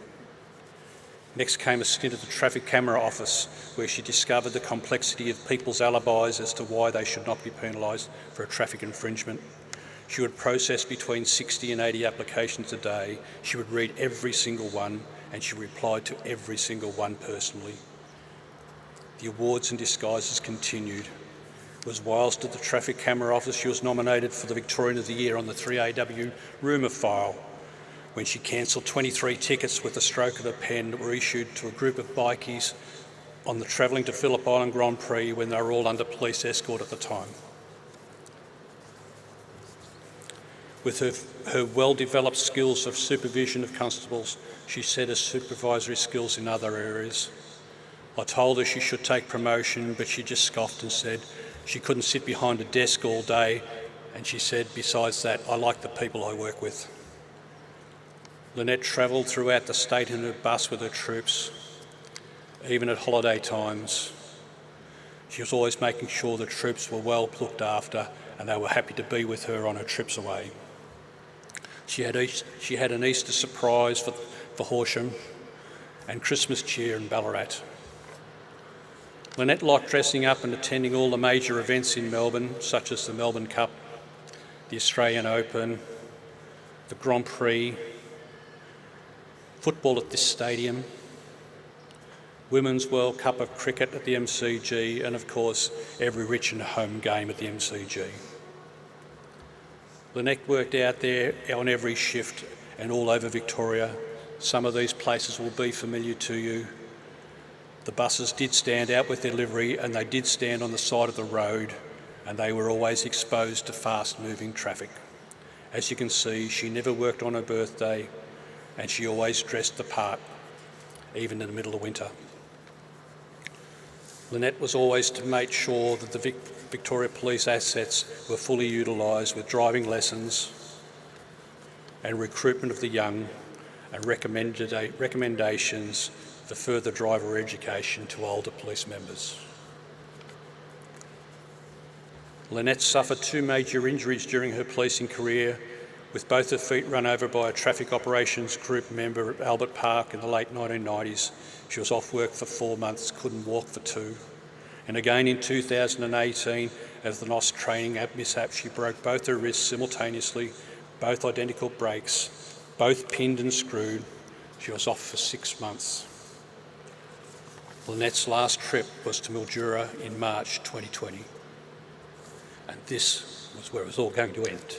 Next came a stint at the Traffic Camera Office, where she discovered the complexity of people's alibis as to why they should not be penalised for a traffic infringement. She would process between 60 and 80 applications a day. She would read every single one, and she replied to every single one personally. The awards and disguises continued. It was whilst at the Traffic Camera Office she was nominated for the Victorian of the Year on the 3AW rumour file, when she cancelled 23 tickets with a stroke of a pen that were issued to a group of bikies on the travelling to Phillip Island Grand Prix when they were all under police escort at the time. With her well-developed skills of supervision of constables, she set her supervisory skills in other areas. I told her she should take promotion, but she just scoffed and said she couldn't sit behind a desk all day, and she said, besides that, I like the people I work with. Lynette travelled throughout the state in her bus with her troops, even at holiday times. She was always making sure the troops were well looked after and they were happy to be with her on her trips away. She had an Easter surprise for Horsham and Christmas cheer in Ballarat. Lynette liked dressing up and attending all the major events in Melbourne, such as the Melbourne Cup, the Australian Open, the Grand Prix, football at this stadium, Women's World Cup of Cricket at the MCG, and of course, every Richmond home game at the MCG. Lynette worked out there on every shift and all over Victoria. Some of these places will be familiar to you. The buses did stand out with their livery, and they did stand on the side of the road, and they were always exposed to fast-moving traffic. As you can see, she never worked on her birthday, and she always dressed the part, even in the middle of winter. Lynette was always to make sure that the Victoria Police assets were fully utilised with driving lessons and recruitment of the young, and recommendations for further driver education to older police members. Lynette suffered 2 major injuries during her policing career, with both her feet run over by a traffic operations group member at Albert Park in the late 1990s. She was off work for 4 months, couldn't walk for 2. And again in 2018, as the NOS training mishap, she broke both her wrists simultaneously, both identical breaks, both pinned and screwed. She was off for 6 months. Lynette's last trip was to Mildura in March 2020. And this was where it was all going to end.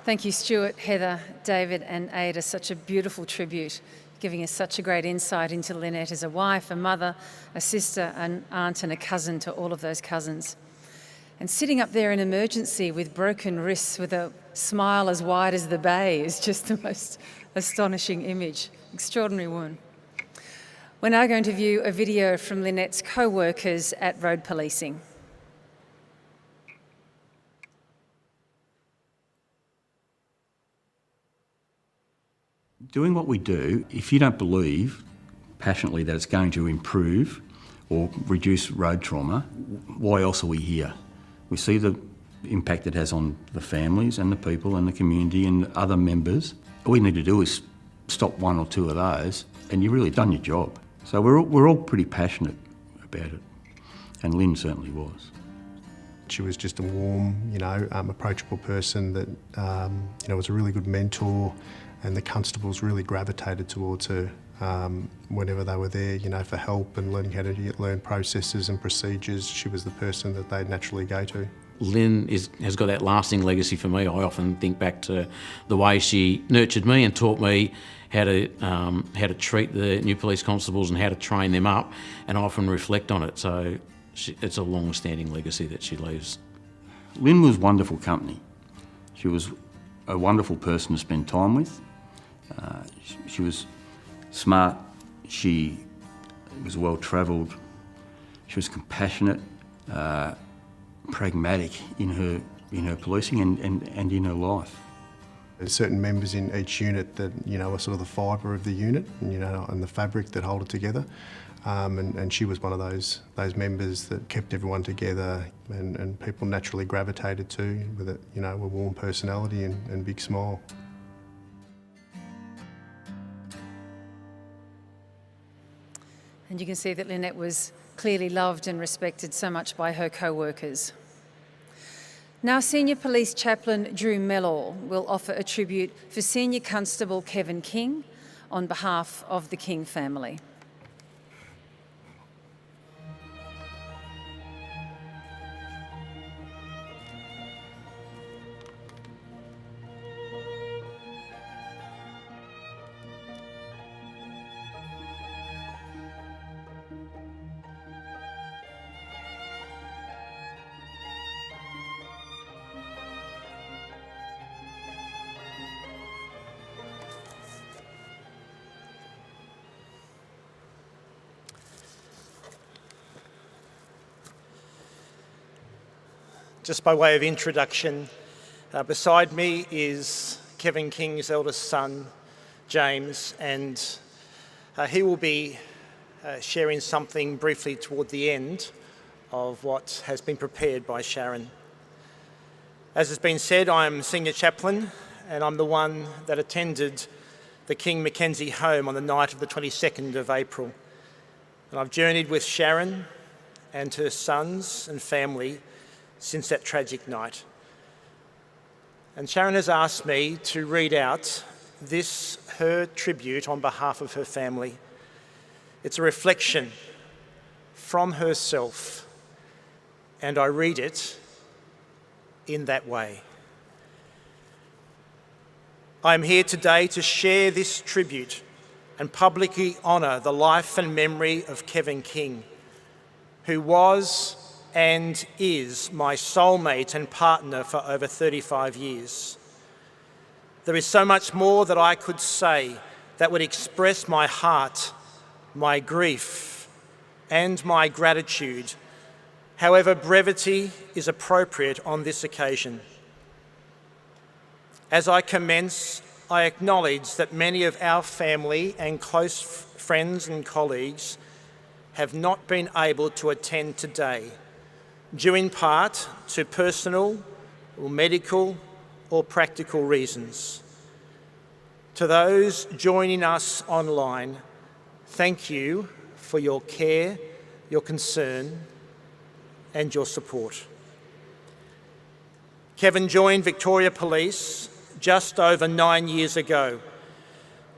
Thank you, Stuart, Heather, David and Ada. Such a beautiful tribute, giving us such a great insight into Lynette as a wife, a mother, a sister, an aunt and a cousin to all of those cousins. And sitting up there in emergency with broken wrists with a smile as wide as the bay is just the most astonishing image. Extraordinary woman. We're now going to view a video from Lynette's co-workers at Road Policing. Doing what we do, if you don't believe passionately that it's going to improve or reduce road trauma, why else are we here? We see the impact it has on the families and the people and the community and other members. All you need to do is stop 1 or 2 of those and you've really done your job. So we're all pretty passionate about it, and Lynn certainly was. She was just a warm, approachable person that, was a really good mentor, and the constables really gravitated towards her whenever they were there, for help and learning how to learn processes and procedures. She was the person that they'd naturally go to. Lynn has got that lasting legacy for me. I often think back to the way she nurtured me and taught me how to treat the new police constables and how to train them up, and I often reflect on it. So it's a long-standing legacy that she leaves. Lynn was wonderful company. She was a wonderful person to spend time with. She was smart, she was well-travelled, she was compassionate, pragmatic in her policing and in her life. There's certain members in each unit that are sort of the fibre of the unit, and the fabric that hold it together. And she was one of those members that kept everyone together, and people naturally gravitated to with a warm personality and big smile. And you can see that Lynette was clearly loved and respected so much by her co-workers. Now, Senior Police Chaplain Drew Mellor will offer a tribute for Senior Constable Kevin King on behalf of the King family. Just by way of introduction, beside me is Kevin King's eldest son, James, and he will be sharing something briefly toward the end of what has been prepared by Sharon. As has been said, I am Senior Chaplain, and I'm the one that attended the King Mackenzie home on the night of the 22nd of April. And I've journeyed with Sharon and her sons and family since that tragic night. And Sharon has asked me to read out this, her tribute on behalf of her family. It's a reflection from herself, and I read it in that way. I am here today to share this tribute and publicly honour the life and memory of Kevin King, who was and is my soulmate and partner for over 35 years. There is so much more that I could say that would express my heart, my grief, and my gratitude. However, brevity is appropriate on this occasion. As I commence, I acknowledge that many of our family and close friends and colleagues have not been able to attend today, due in part to personal or medical or practical reasons. To those joining us online, thank you for your care, your concern, and your support. Kevin joined Victoria Police just over 9 years ago.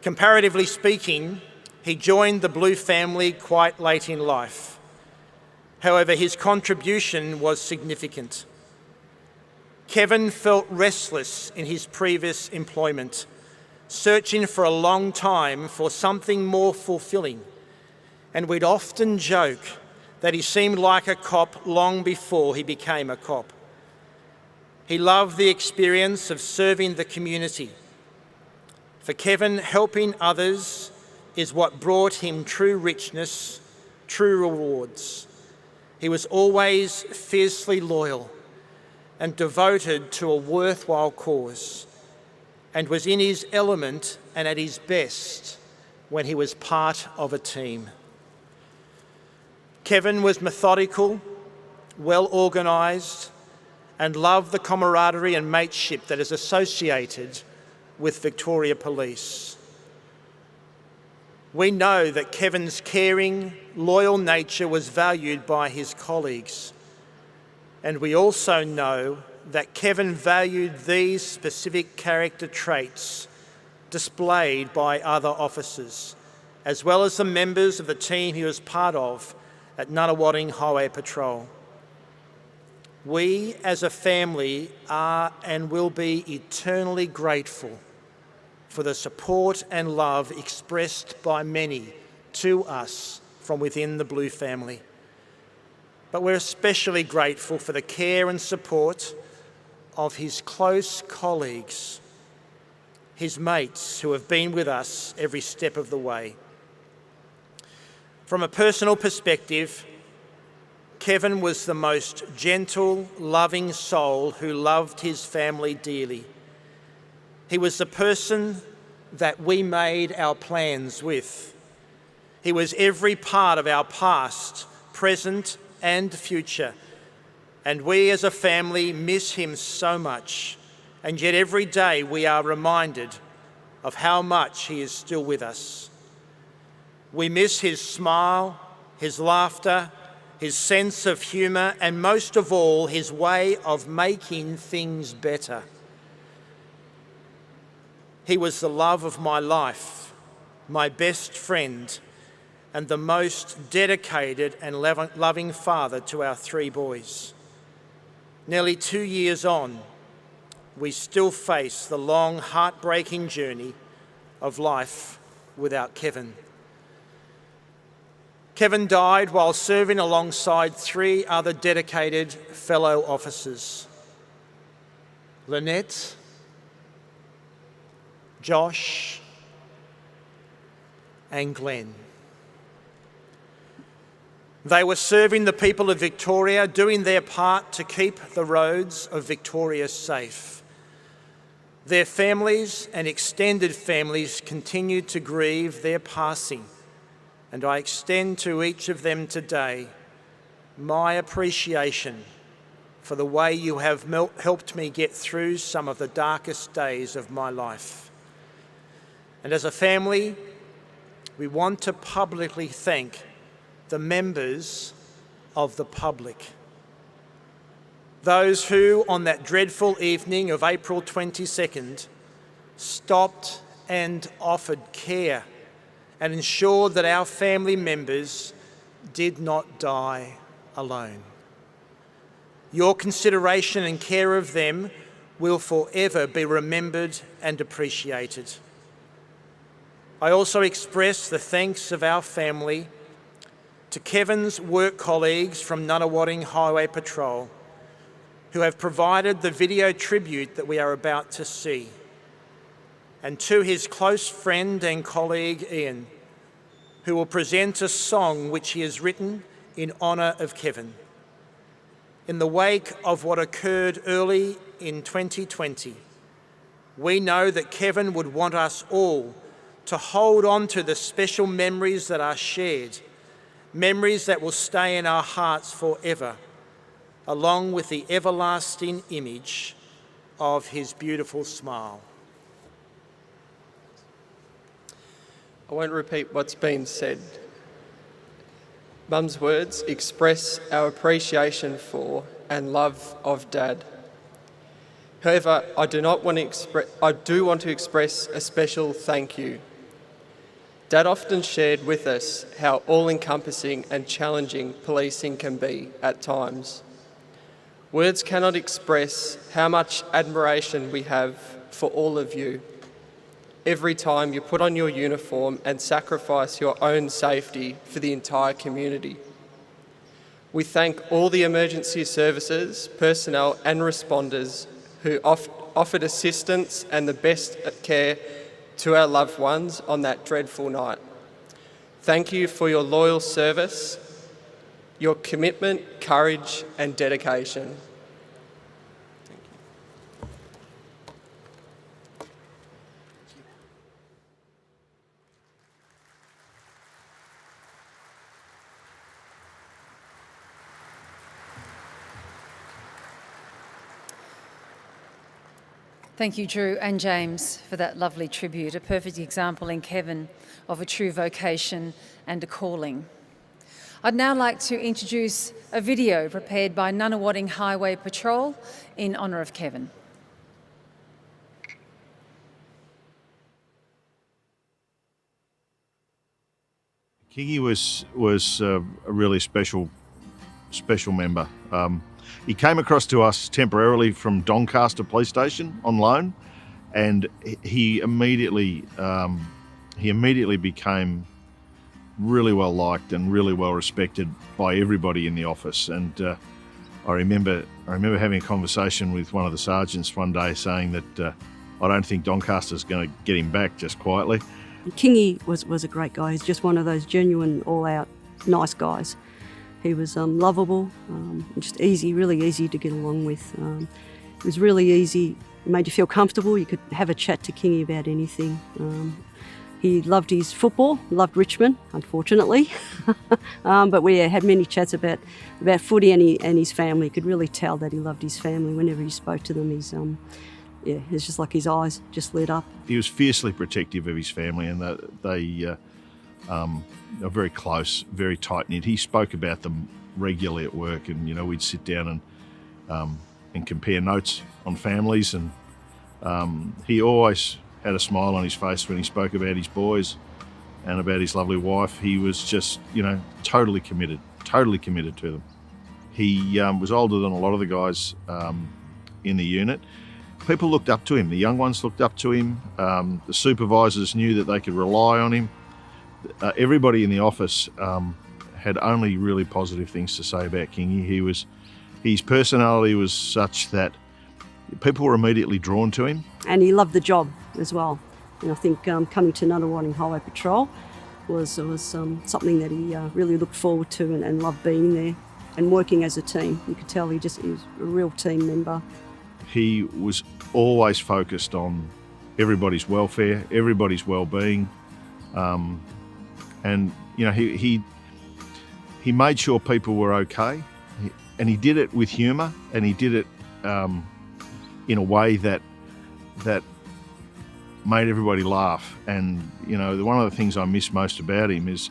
Comparatively speaking, he joined the Blue family quite late in life. However, his contribution was significant. Kevin felt restless in his previous employment, searching for a long time for something more fulfilling, and we'd often joke that he seemed like a cop long before he became a cop. He loved the experience of serving the community. For Kevin, helping others is what brought him true richness, true rewards. He was always fiercely loyal and devoted to a worthwhile cause, and was in his element and at his best when he was part of a team. Kevin was methodical, well organised, and loved the camaraderie and mateship that is associated with Victoria Police. We know that Kevin's caring, loyal nature was valued by his colleagues, and we also know that Kevin valued these specific character traits displayed by other officers, as well as the members of the team he was part of at Nunawading Highway Patrol. We as a family are and will be eternally grateful for the support and love expressed by many to us from within the Blue family. But we're especially grateful for the care and support of his close colleagues, his mates who have been with us every step of the way. From a personal perspective, Kevin was the most gentle, loving soul who loved his family dearly. He was the person that we made our plans with. He was every part of our past, present, and future. And we as a family miss him so much. And yet every day we are reminded of how much he is still with us. We miss his smile, his laughter, his sense of humour, and most of all, his way of making things better. He was the love of my life, my best friend, and the most dedicated and loving father to our 3 boys. Nearly 2 years on, we still face the long, heartbreaking journey of life without Kevin. Kevin died while serving alongside 3 other dedicated fellow officers: Lynette, Josh, and Glenn. They were serving the people of Victoria, doing their part to keep the roads of Victoria safe. Their families and extended families continued to grieve their passing, and I extend to each of them today my appreciation for the way you have helped me get through some of the darkest days of my life. And as a family, we want to publicly thank the members of the public. Those who, on that dreadful evening of April 22nd, stopped and offered care and ensured that our family members did not die alone. Your consideration and care of them will forever be remembered and appreciated. I also express the thanks of our family to Kevin's work colleagues from Nunawading Highway Patrol, who have provided the video tribute that we are about to see, and to his close friend and colleague Ian, who will present a song which he has written in honour of Kevin. In the wake of what occurred early in 2020, we know that Kevin would want us all to hold on to the special memories that are shared, memories that will stay in our hearts forever, along with the everlasting image of his beautiful smile. I won't repeat what's been said. Mum's words express our appreciation for and love of Dad. However, I do want to express a special thank you. Dad often shared with us how all-encompassing and challenging policing can be at times. Words cannot express how much admiration we have for all of you. Every time you put on your uniform and sacrifice your own safety for the entire community. We thank all the emergency services, personnel and responders who offered assistance and the best care to our loved ones on that dreadful night. Thank you for your loyal service, your commitment, courage and dedication. Thank you, Drew and James, for that lovely tribute, a perfect example in Kevin of a true vocation and a calling. I'd now like to introduce a video prepared by Nunawading Highway Patrol in honour of Kevin. Kingy was a really special member. He came across to us temporarily from Doncaster Police Station on loan, and he immediately became really well liked and really well respected by everybody in the office. And I remember having a conversation with one of the sergeants one day saying that I don't think Doncaster's going to get him back just quietly. Kingy was a great guy. He's just one of those genuine, all-out, nice guys. He was lovable, just easy, really easy to get along with. It was really easy, it made you feel comfortable. You could have a chat to Kingy about anything. He loved his football, loved Richmond, unfortunately. But we had many chats about footy and his family. You could really tell that he loved his family. Whenever he spoke to them, it's just like his eyes just lit up. He was fiercely protective of his family, and they are very close, very tight-knit. He spoke about them regularly at work, and we'd sit down and compare notes on families, and he always had a smile on his face when he spoke about his boys and about his lovely wife. He was just, totally committed to them. He was older than a lot of the guys in the unit. People looked up to him. The young ones looked up to him. The supervisors knew that they could rely on him. Everybody in the office had only really positive things to say about Kingy. His personality was such that people were immediately drawn to him. And he loved the job as well. And I think coming to Nunawading Highway Patrol was something that he really looked forward to and loved being there and working as a team. You could tell he was a real team member. He was always focused on everybody's welfare, everybody's well-being. And he he made sure people were okay, and he did it with humour, and he did it in a way that made everybody laugh. And you know, one of the things I miss most about him is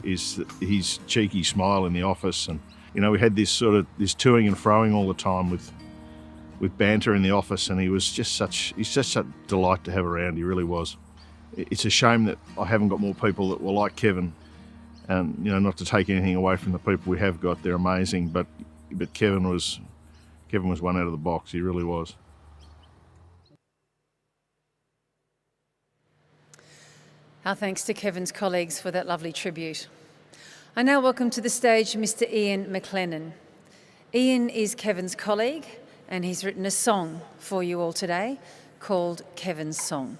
his cheeky smile in the office. And you know, we had this toing and froing all the time with banter in the office, and he's just such a delight to have around. He really was. It's a shame that I haven't got more people that were like Kevin. And you know, not to take anything away from the people we have got, they're amazing. But Kevin was one out of the box. He really was. Our thanks to Kevin's colleagues for that lovely tribute. I now welcome to the stage Mr. Ian McLennan. Ian is Kevin's colleague, and he's written a song for you all today called Kevin's Song.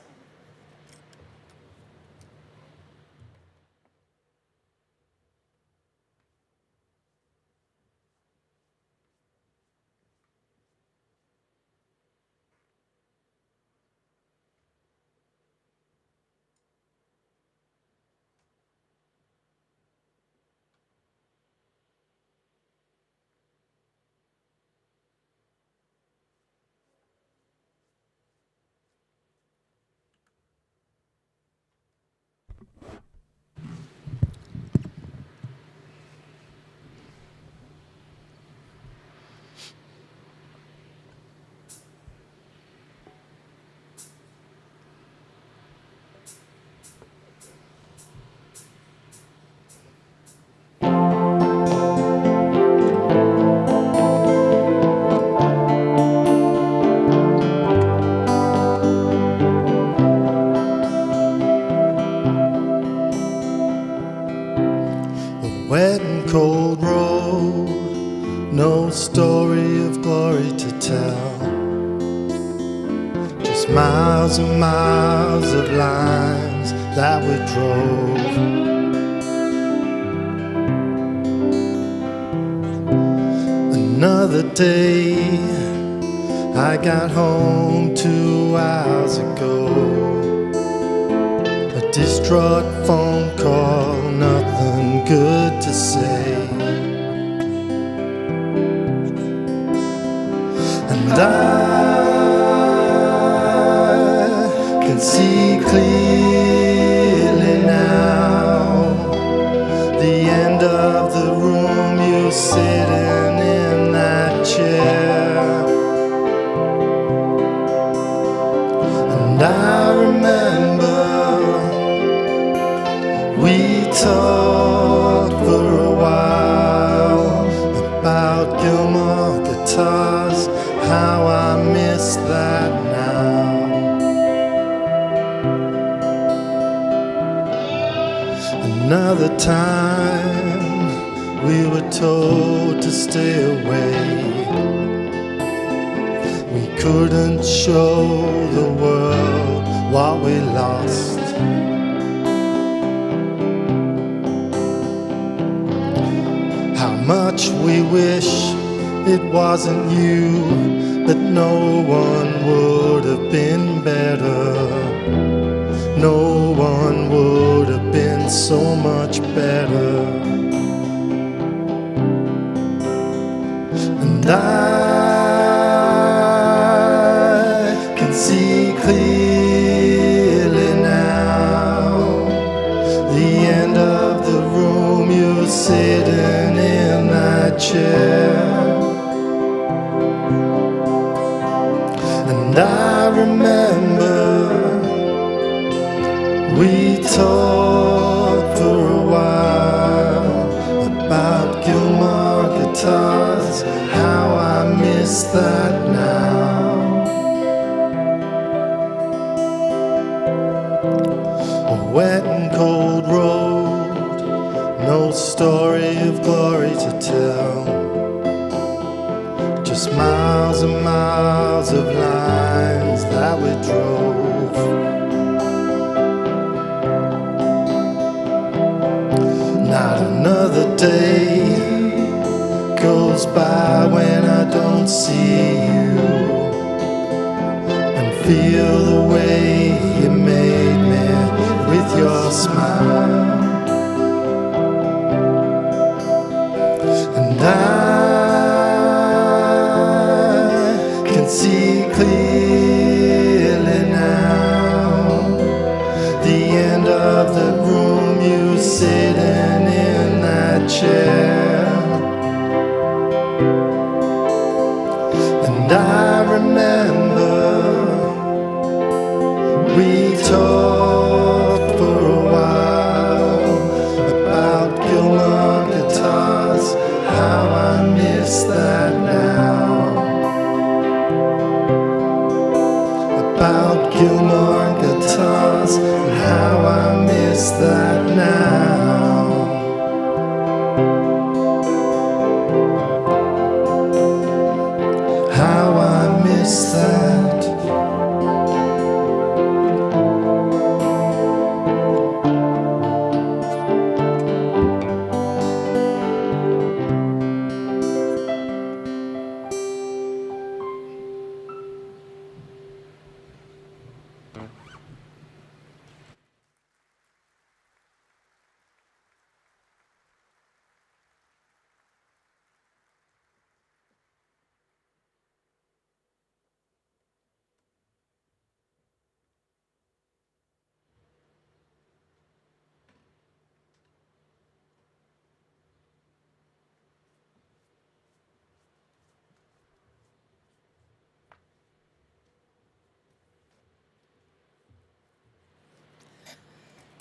Wet and cold road, no story of glory to tell. Just miles and miles of lines that we drove. Another day, I got home 2 hours ago. A distraught phone call, nothing good to say. And I can see clearly now the end of the room, you sitting in that chair. And I remember we talked for a while about Gilmore guitars, how I miss that now. Another time we were told to stay away. We couldn't show the world what we lost. How much we wish it wasn't you, but no one would have been better. No one would have been so much better. And I can see clearly now the end of the room, you're sitting in that chair. And I remember we talked for a while about Gilmore guitars, how I miss that now. A wet and cold road, no story of glory to tell. Just miles and miles of lines that we drove. Not another day goes by when I don't see you and feel the way you made me with your smile. talked for a while about Gilmore guitars, how I miss that now. About Gilmore guitars and how I miss that now. How I miss that.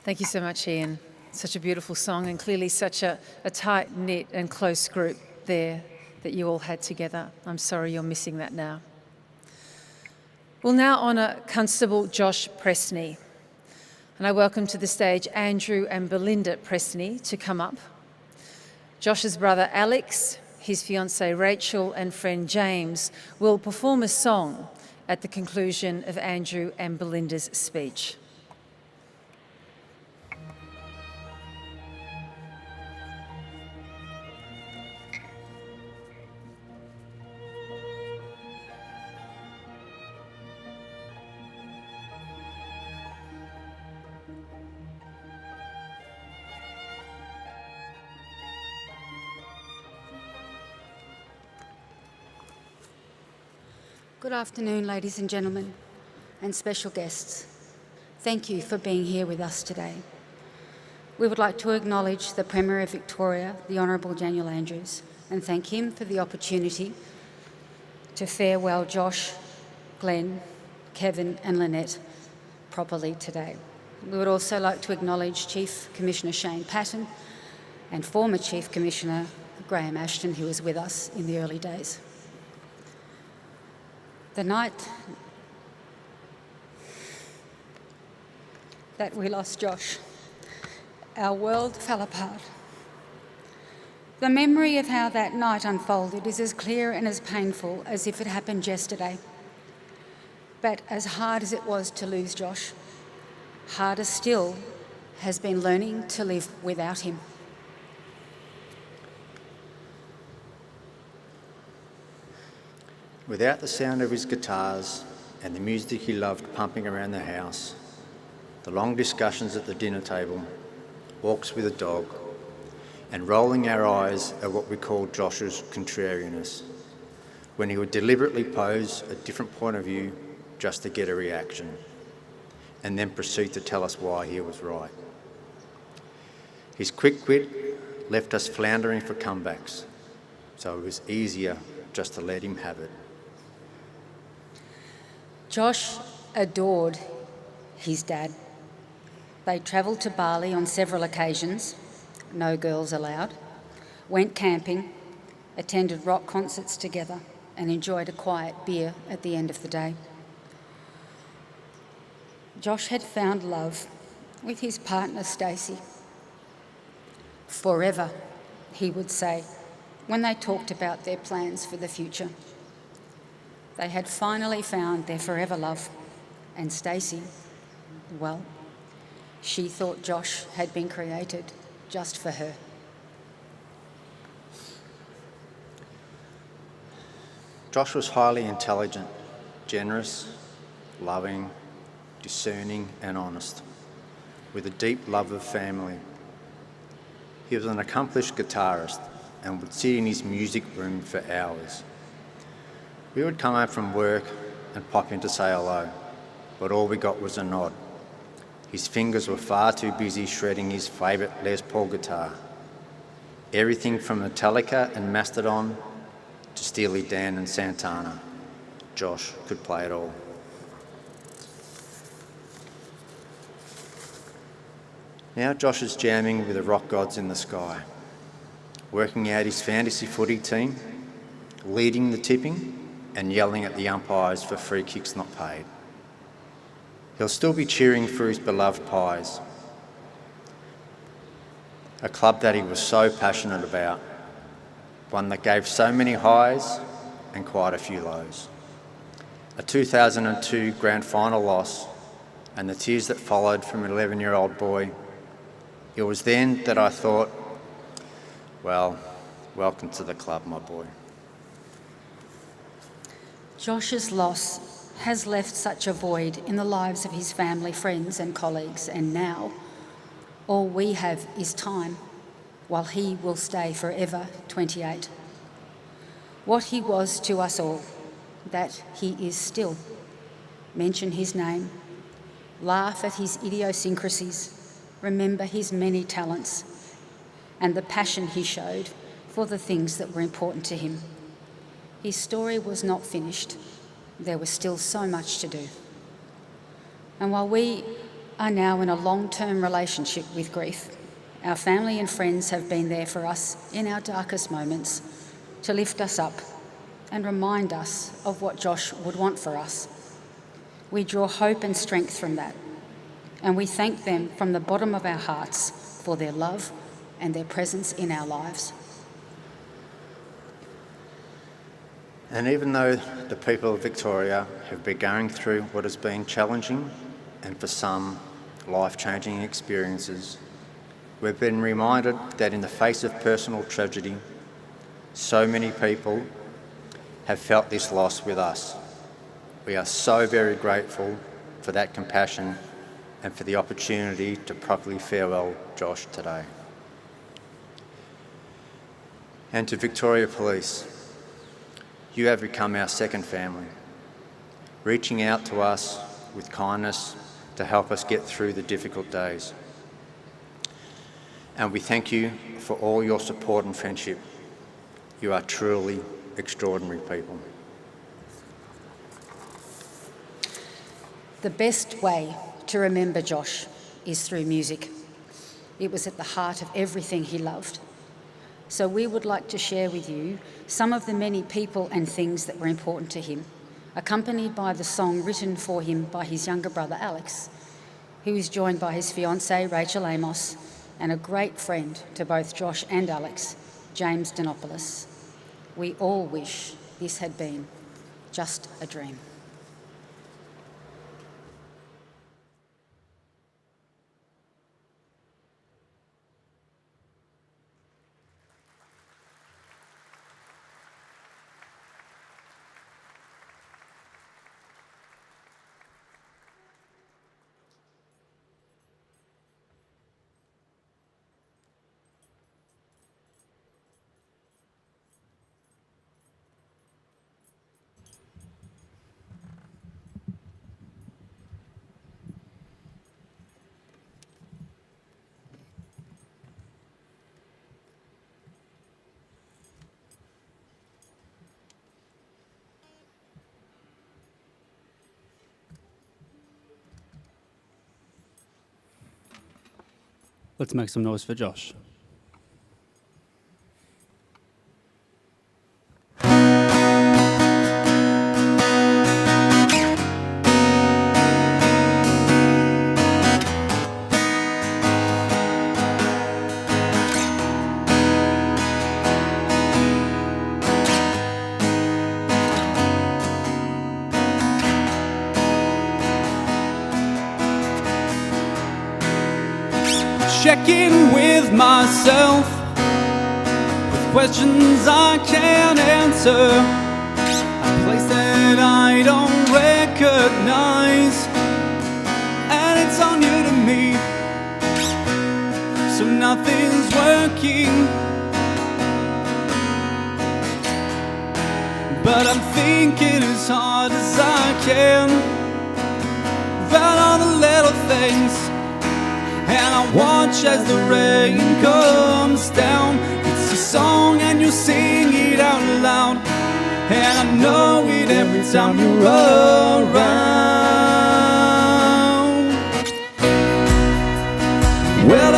Thank you so much, Ian. Such a beautiful song, and clearly such a tight-knit and close group there that you all had together. I'm sorry you're missing that now. We'll now honour Constable Josh Presney. And I welcome to the stage Andrew and Belinda Presney to come up. Josh's brother Alex, his fiancée Rachel and friend James will perform a song at the conclusion of Andrew and Belinda's speech. Good afternoon, ladies and gentlemen, and special guests. Thank you for being here with us today. We would like to acknowledge the Premier of Victoria, the Honourable Daniel Andrews, and thank him for the opportunity to farewell Josh, Glenn, Kevin and Lynette properly today. We would also like to acknowledge Chief Commissioner Shane Patton and former Chief Commissioner Graham Ashton, who was with us in the early days. The night that we lost Josh, our world fell apart. The memory of how that night unfolded is as clear and as painful as if it happened yesterday. But as hard as it was to lose Josh, harder still has been learning to live without him. Without the sound of his guitars and the music he loved pumping around the house, the long discussions at the dinner table, walks with a dog, and rolling our eyes at what we call Josh's contrariness, when he would deliberately pose a different point of view just to get a reaction, and then proceed to tell us why he was right. His quick wit left us floundering for comebacks, so it was easier just to let him have it. Josh adored his dad. They travelled to Bali on several occasions, no girls allowed, went camping, attended rock concerts together and enjoyed a quiet beer at the end of the day. Josh had found love with his partner Stacey. Forever, he would say, when they talked about their plans for the future. They had finally found their forever love, and Stacey, well, she thought Josh had been created just for her. Josh was highly intelligent, generous, loving, discerning and honest, with a deep love of family. He was an accomplished guitarist and would sit in his music room for hours. We would come home from work and pop in to say hello, but all we got was a nod. His fingers were far too busy shredding his favourite Les Paul guitar. Everything from Metallica and Mastodon to Steely Dan and Santana. Josh could play it all. Now Josh is jamming with the rock gods in the sky, working out his fantasy footy team, leading the tipping and yelling at the umpires for free kicks not paid. He'll still be cheering for his beloved Pies, a club that he was so passionate about, one that gave so many highs and quite a few lows. A 2002 grand final loss and the tears that followed from an 11-year-old boy. It was then that I thought, well, welcome to the club, my boy. Josh's loss has left such a void in the lives of his family, friends and colleagues, and now all we have is time, while he will stay forever 28. What he was to us all, that he is still. Mention his name, laugh at his idiosyncrasies, remember his many talents and the passion he showed for the things that were important to him. His story was not finished. There was still so much to do. And while we are now in a long-term relationship with grief, our family and friends have been there for us in our darkest moments to lift us up and remind us of what Josh would want for us. We draw hope and strength from that, and we thank them from the bottom of our hearts for their love and their presence in our lives. And even though the people of Victoria have been going through what has been challenging and for some life-changing experiences, we've been reminded that in the face of personal tragedy, so many people have felt this loss with us. We are so very grateful for that compassion and for the opportunity to properly farewell Josh today. And to Victoria Police, you have become our second family, reaching out to us with kindness to help us get through the difficult days. And we thank you for all your support and friendship. You are truly extraordinary people. The best way to remember Josh is through music. It was at the heart of everything he loved. So we would like to share with you some of the many people and things that were important to him, accompanied by the song written for him by his younger brother Alex, who is joined by his fiancée Rachel Amos and a great friend to both Josh and Alex, James Denopoulos. We all wish this had been just a dream. Let's make some noise for Josh. Check in with myself with questions I can't answer, a place that I don't recognize, and it's on you to me, so nothing's working, but I'm thinking as hard as I can about all the little things. And I watch as the rain comes down. It's a song and you sing it out loud, and I know it every time you're around. Well,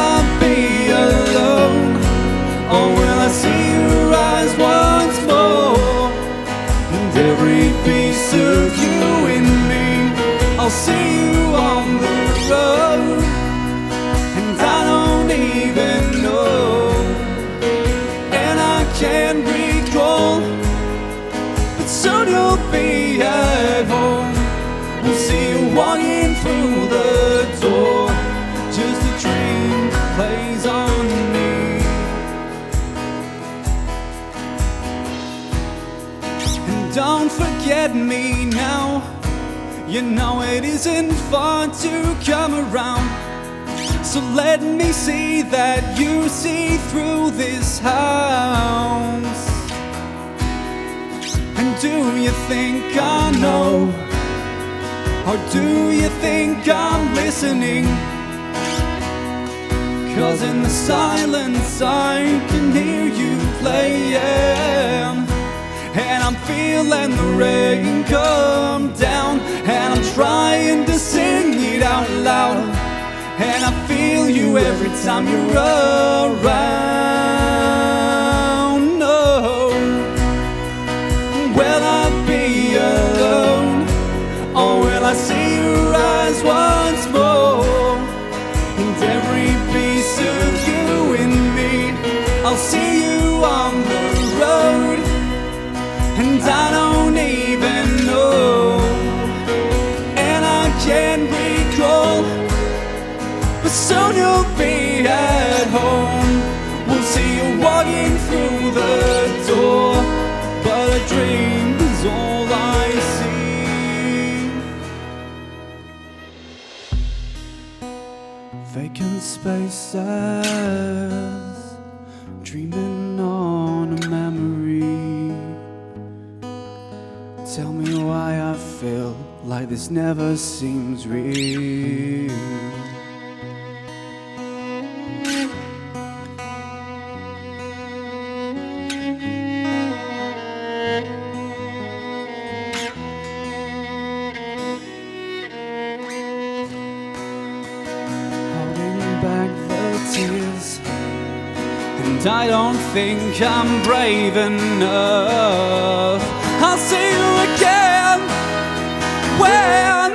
You know it isn't fun to come around. So let me see that you see through this house. And do you think I know? Or do you think I'm listening? 'Cause in the silence I can hear you playing. And I'm feeling the rain come down, and I'm trying to sing it out loud. And I feel you every time you're around. Oh, will I be alone? Or will I see your eyes once more? And every piece of you in me, I'll see you on the road. And I don't even know, and I can't recall, but soon you'll be at home. We'll see you walking through the door, but a dream is all I see. Vacant spaces, dreaming on a memory. Tell me why I feel like this never seems real. Holding back the tears, and I don't think I'm brave enough. I'll see you again when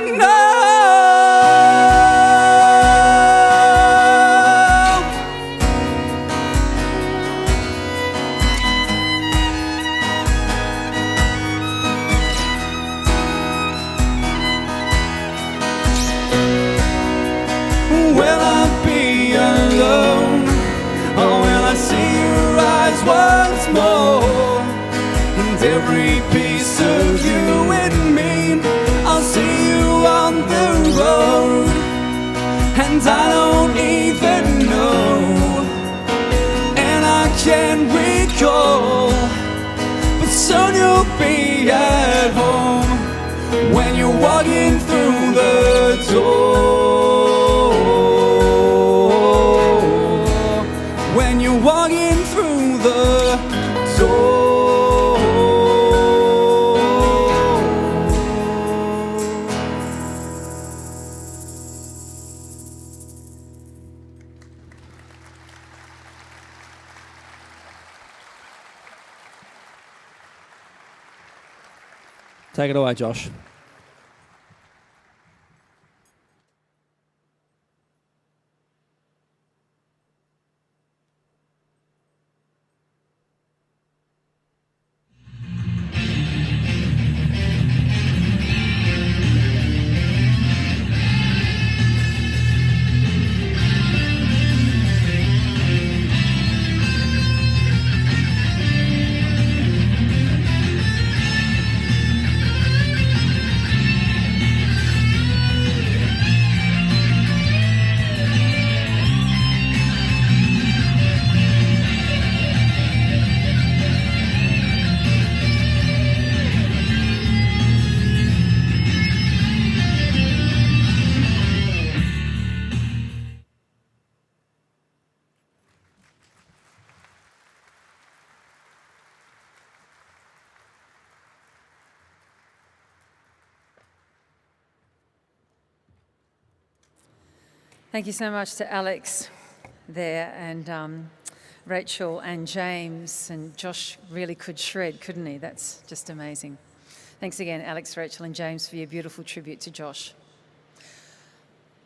will I be alone? Or will I see your eyes once more? And every piece of you in me, I'll see you on the road. And I don't even know, and I can't recall, but soon you'll be at home when you're walking through the door. When you're walking through the door. Take it away, Josh. Thank you so much to Alex there, and Rachel and James, and Josh really could shred, couldn't he? That's just amazing. Thanks again, Alex, Rachel and James, for your beautiful tribute to Josh.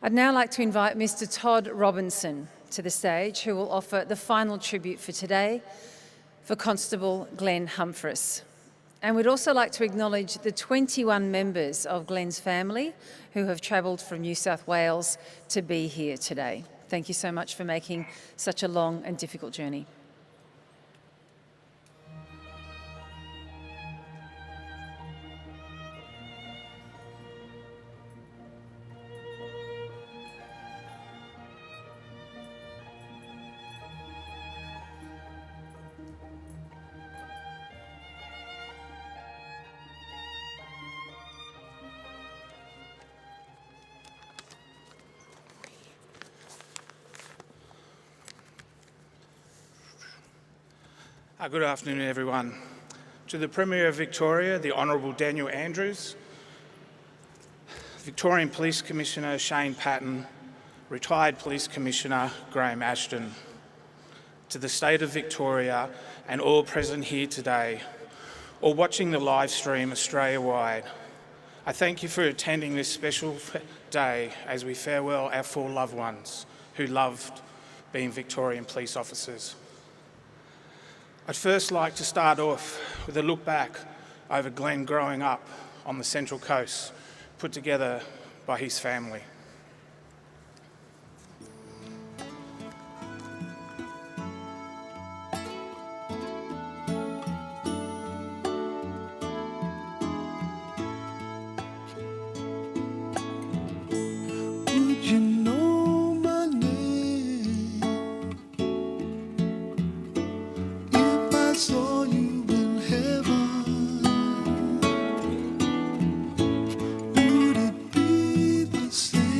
I'd now like to invite Mr. Todd Robinson to the stage, who will offer the final tribute for today for Constable Glenn Humphris. And we'd also like to acknowledge the 21 members of Glenn's family who have travelled from New South Wales to be here today. Thank you so much for making such a long and difficult journey. Good afternoon, everyone. To the Premier of Victoria, the Honourable Daniel Andrews, Victorian Police Commissioner Shane Patton, Retired Police Commissioner Graham Ashton, to the State of Victoria and all present here today, or watching the live stream Australia-wide, I thank you for attending this special day as we farewell our 4 loved ones who loved being Victorian police officers. I'd first like to start off with a look back over Glenn growing up on the Central Coast, put together by his family. Would you know my name if I saw you in heaven? Would it be the same?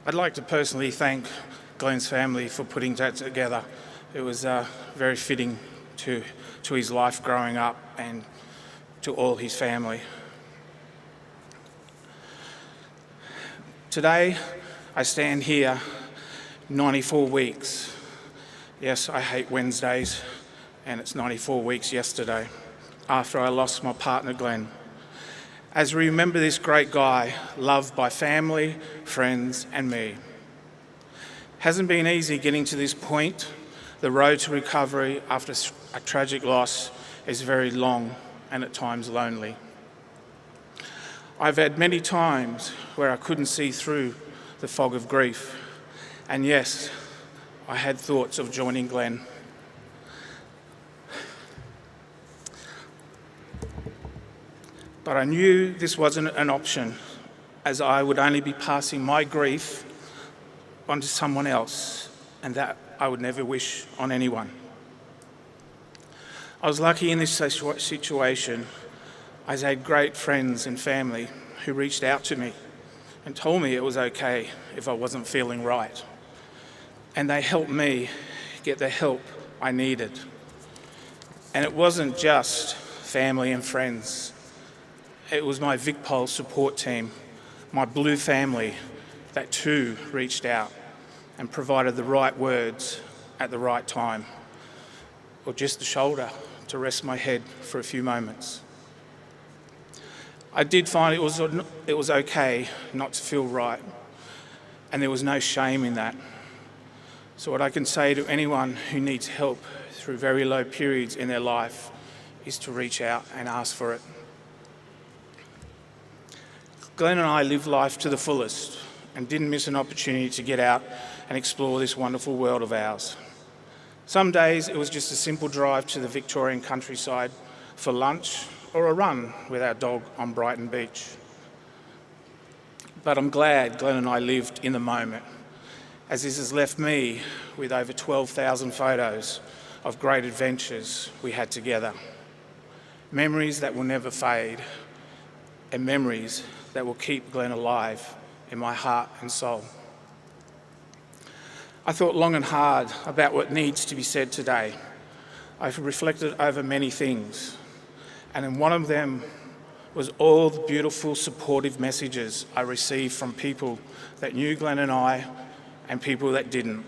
I'd like to personally thank Glenn's family for putting that together. It was very fitting to his life growing up and to all his family. Today, I stand here 94 weeks. Yes, I hate Wednesdays, and it's 94 weeks yesterday after I lost my partner, Glenn. As we remember this great guy, loved by family, friends, and me. Hasn't been easy getting to this point. The road to recovery after a tragic loss is very long and at times lonely. I've had many times where I couldn't see through the fog of grief. And yes, I had thoughts of joining Glenn. But I knew this wasn't an option, as I would only be passing my grief onto someone else, and that I would never wish on anyone. I was lucky in this situation. I had great friends and family who reached out to me and told me it was okay if I wasn't feeling right. And they helped me get the help I needed. And it wasn't just family and friends. It was my VicPol support team, my Blue family, that too reached out and provided the right words at the right time, or just a shoulder to rest my head for a few moments. I did find it was okay not to feel right, and there was no shame in that. So what I can say to anyone who needs help through very low periods in their life is to reach out and ask for it. Glenn and I lived life to the fullest and didn't miss an opportunity to get out and explore this wonderful world of ours. Some days it was just a simple drive to the Victorian countryside for lunch or a run with our dog on Brighton Beach. But I'm glad Glenn and I lived in the moment, as this has left me with over 12,000 photos of great adventures we had together. Memories that will never fade, and memories that will keep Glenn alive in my heart and soul. I thought long and hard about what needs to be said today. I've reflected over many things, and one of them was all the beautiful supportive messages I received from people that knew Glenn and I and people that didn't.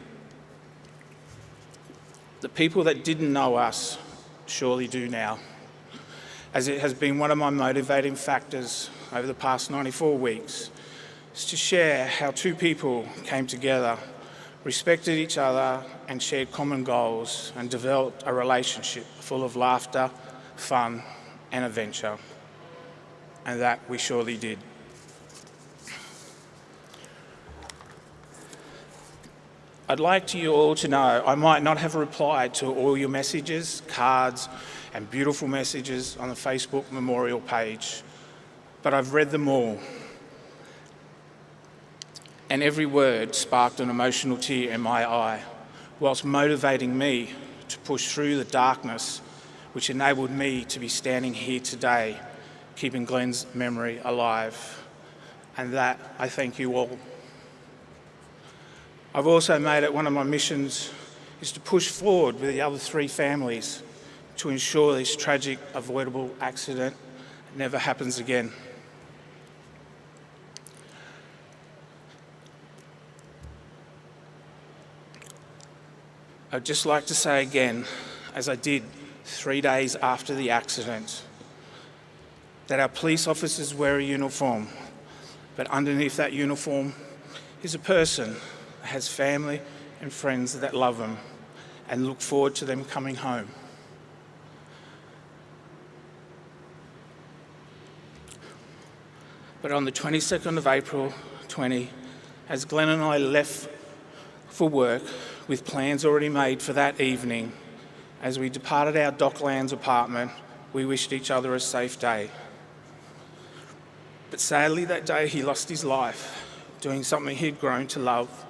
The people that didn't know us surely do now, as it has been one of my motivating factors over the past 94 weeks, is to share how two people came together, respected each other and shared common goals and developed a relationship full of laughter, fun and adventure. And that we surely did. I'd like you all to know I might not have replied to all your messages, cards and beautiful messages on the Facebook memorial page, but I've read them all. And every word sparked an emotional tear in my eye, whilst motivating me to push through the darkness, which enabled me to be standing here today, keeping Glenn's memory alive. And that, I thank you all. I've also made it one of my missions is to push forward with the other three families to ensure this tragic, avoidable accident never happens again. I'd just like to say again, as I did 3 days after the accident, that our police officers wear a uniform, but underneath that uniform is a person that has family and friends that love them and look forward to them coming home. But on the 22nd of April 20, as Glenn and I left for work with plans already made for that evening, as we departed our Docklands apartment, we wished each other a safe day. But sadly that day he lost his life doing something he'd grown to love.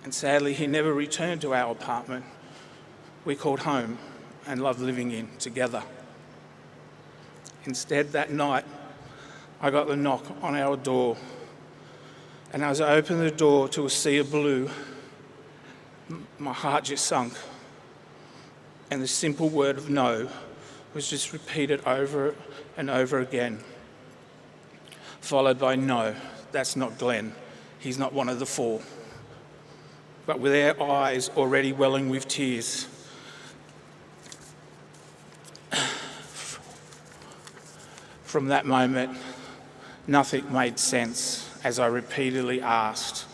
And sadly he never returned to our apartment we called home and loved living in together. Instead, that night, I got the knock on our door And as I opened the door to a sea of blue, my heart just sunk. And the simple word of no was just repeated over and over again, followed by no, that's not Glenn. He's not one of the four. But with our eyes already welling with tears, from that moment, nothing made sense as I repeatedly asked,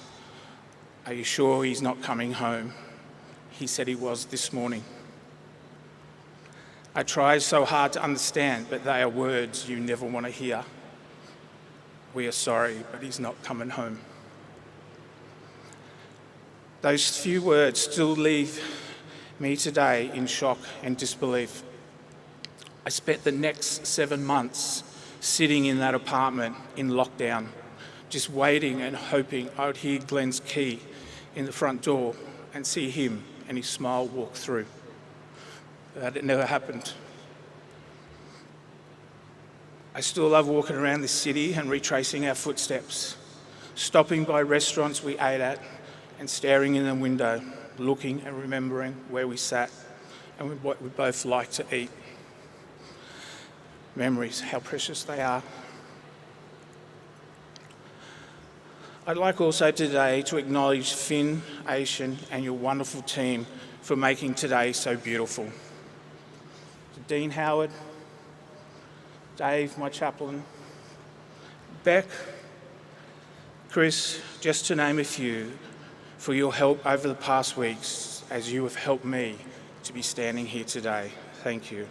"Are you sure he's not coming home?" He said he was this morning. I tried so hard to understand, but they are words you never want to hear. We are sorry, but he's not coming home. Those few words still leave me today in shock and disbelief. I spent the next 7 months sitting in that apartment in lockdown, just waiting and hoping I would hear Glenn's key in the front door and see him and his smile walk through. But it never happened. I still love walking around the city and retracing our footsteps, stopping by restaurants we ate at and staring in the window, looking and remembering where we sat and what we both liked to eat. Memories, how precious they are. I'd like also today to acknowledge Finn, Aishan and your wonderful team for making today so beautiful. Dean Howard, Dave, my chaplain, Beck, Chris, just to name a few, for your help over the past weeks as you have helped me to be standing here today. Thank you.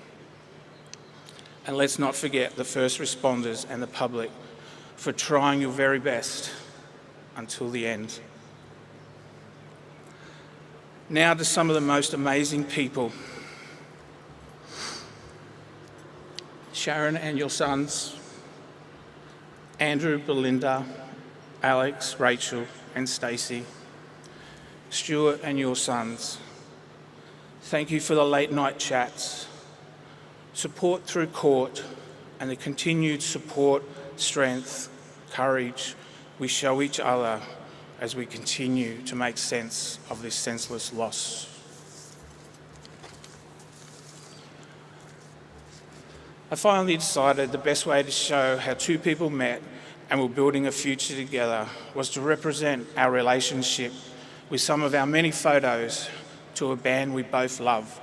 And let's not forget the first responders and the public for trying your very best until the end. Now to some of the most amazing people. Sharon and your sons, Andrew, Belinda, Alex, Rachel and Stacey, Stuart and your sons. Thank you for the late night chats, support through court and the continued support, strength, courage we show each other as we continue to make sense of this senseless loss. I finally decided the best way to show how two people met and were building a future together was to represent our relationship with some of our many photos to a band we both loved.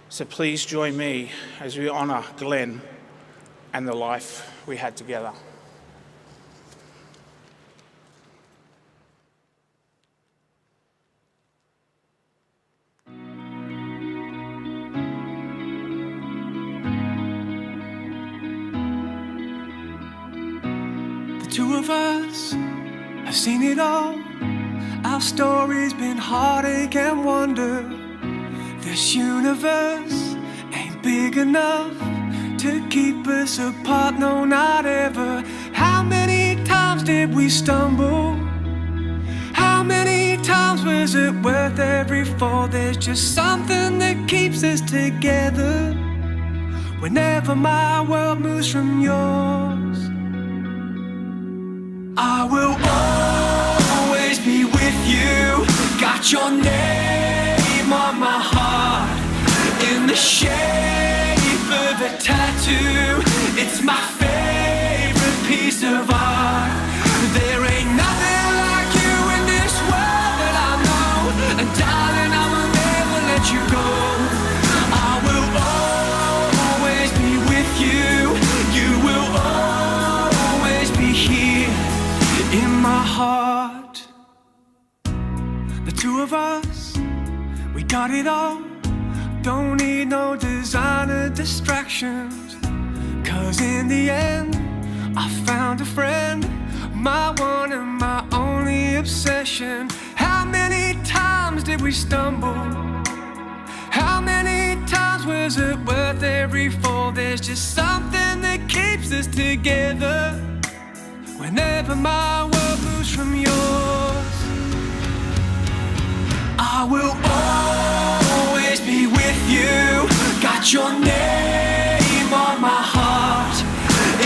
So please join me as we honour Glenn and the life we had together. The two of us have seen it all. Our story's been heartache and wonder. This universe ain't big enough to keep us apart, no, not ever. How many times did we stumble? How many times was it worth every fall? There's just something that keeps us together. Whenever my world moves from yours, I will always be with you. Got your name on my heart in the shape of a tattoo. It's my favorite piece of art. There ain't nothing like you in this world that I know. And darling, I will never let you go. I will always be with you. You will always be here in my heart. The two of us, we got it all. Don't need no designer distractions. Cause in the end, I found a friend, my one and my only obsession. How many times did we stumble? How many times was it worth every fall? There's just something that keeps us together. Whenever my world moves from yours, I will always be with you. Got your name on my heart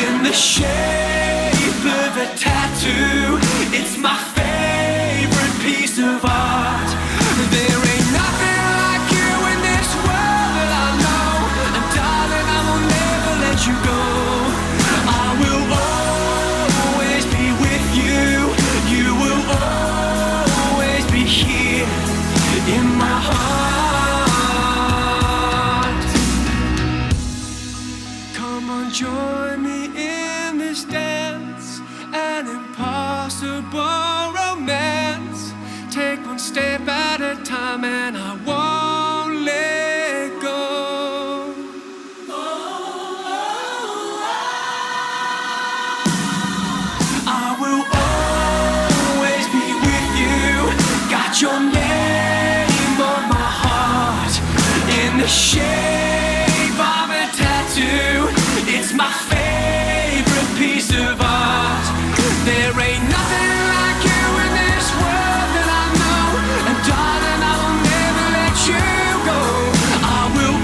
in the shape of a tattoo. tattoo. It's my favourite piece of art. There ain't nothing like you in this world that I know, and darling, I will never let you go. I will always be with you. You will always be here in my heart. Come on, join me in this dance, an impossible romance. Take one step at a time and I won't let go. I will always be with you. Got your name on my heart in the shape of a tattoo. It's my favourite piece of art. There ain't nothing like you in this world that I know, and darling, I will never let you go. I will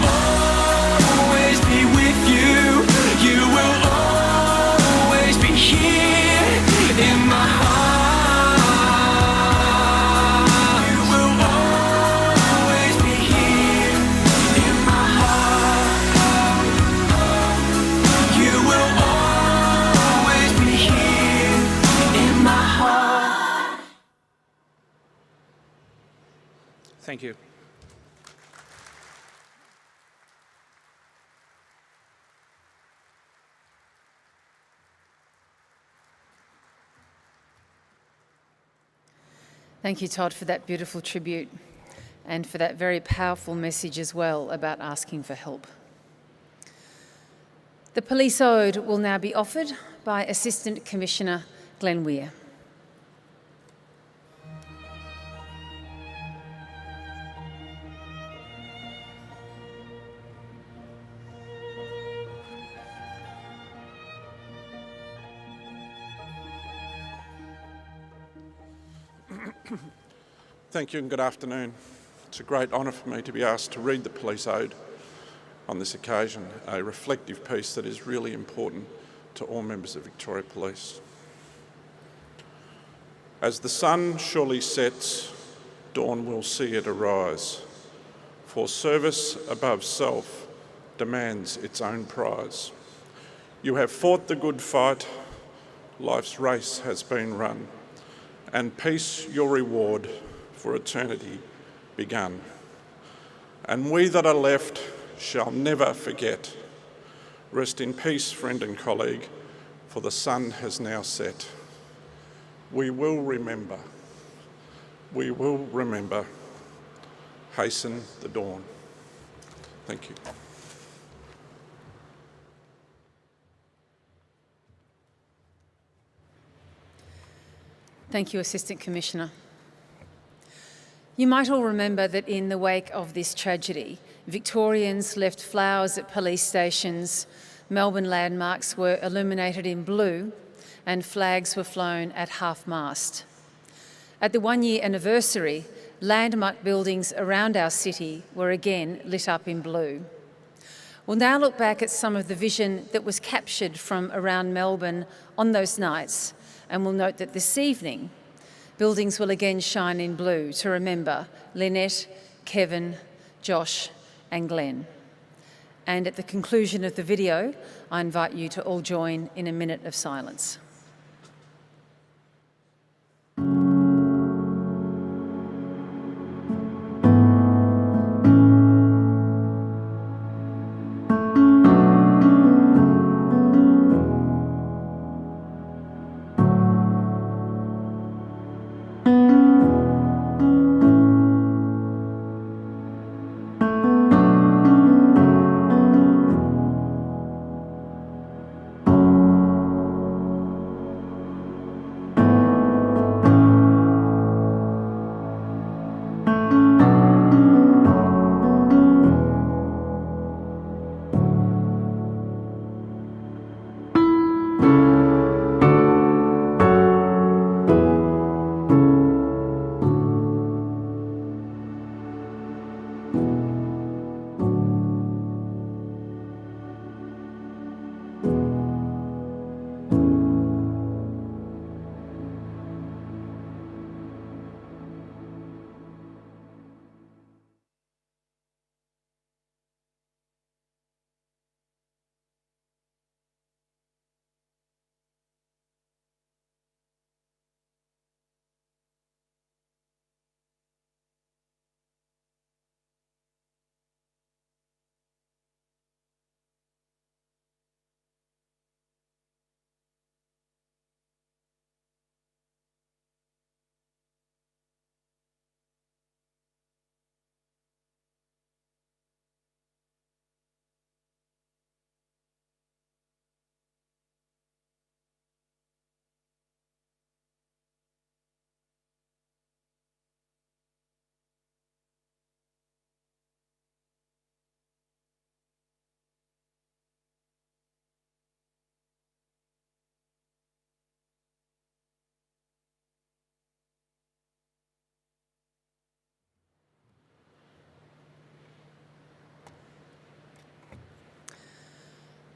always be with you. You will always be here in my heart. You will always be here in my heart. You will always be here in my heart. Thank you. Thank you, Todd, for that beautiful tribute and for that very powerful message as well about asking for help. The Police Ode will now be offered by Assistant Commissioner Glenn Weir. Thank you and good afternoon. It's a great honour for me to be asked to read the Police Ode on this occasion, a reflective piece that is really important to all members of Victoria Police. As the sun surely sets, dawn will see it arise, for service above self demands its own prize. You have fought the good fight, life's race has been run, and peace your reward for eternity begun. And we that are left shall never forget. Rest in peace, friend and colleague, for the sun has now set. We will remember. We will remember. Hasten the dawn. Thank you. Thank you, Assistant Commissioner. You might all remember that in the wake of this tragedy, Victorians left flowers at police stations, Melbourne landmarks were illuminated in blue, and flags were flown at half-mast. At the one-year anniversary, landmark buildings around our city were again lit up in blue. We'll now look back at some of the vision that was captured from around Melbourne on those nights, and we'll note that this evening, buildings will again shine in blue to remember Lynette, Kevin, Josh and Glenn. And at the conclusion of the video, I invite you to all join in a minute of silence.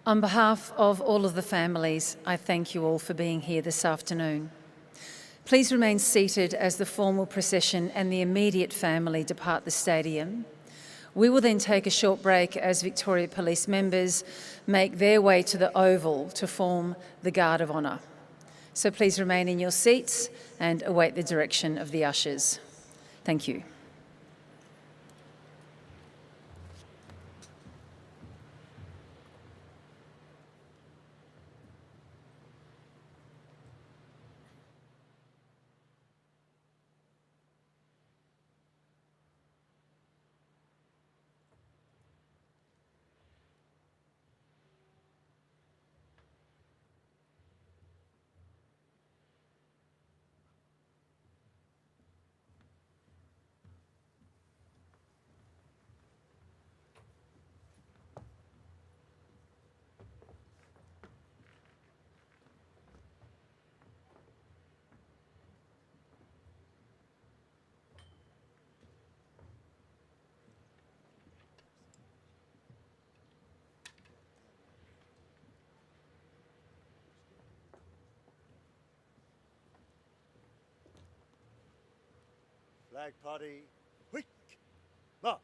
On behalf of all of the families, I thank you all for being here this afternoon. Please remain seated as the formal procession and the immediate family depart the stadium. We will then take a short break as Victoria Police members make their way to the Oval to form the Guard of Honour. So please remain in your seats and await the direction of the ushers. Thank you. Flag party, quick, march.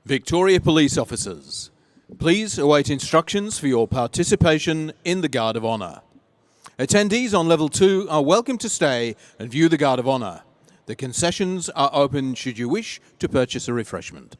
Victoria Police Officers, please await instructions for your participation in the Guard of Honour. Attendees on Level 2 are welcome to stay and view the Guard of Honour. The concessions are open should you wish to purchase a refreshment.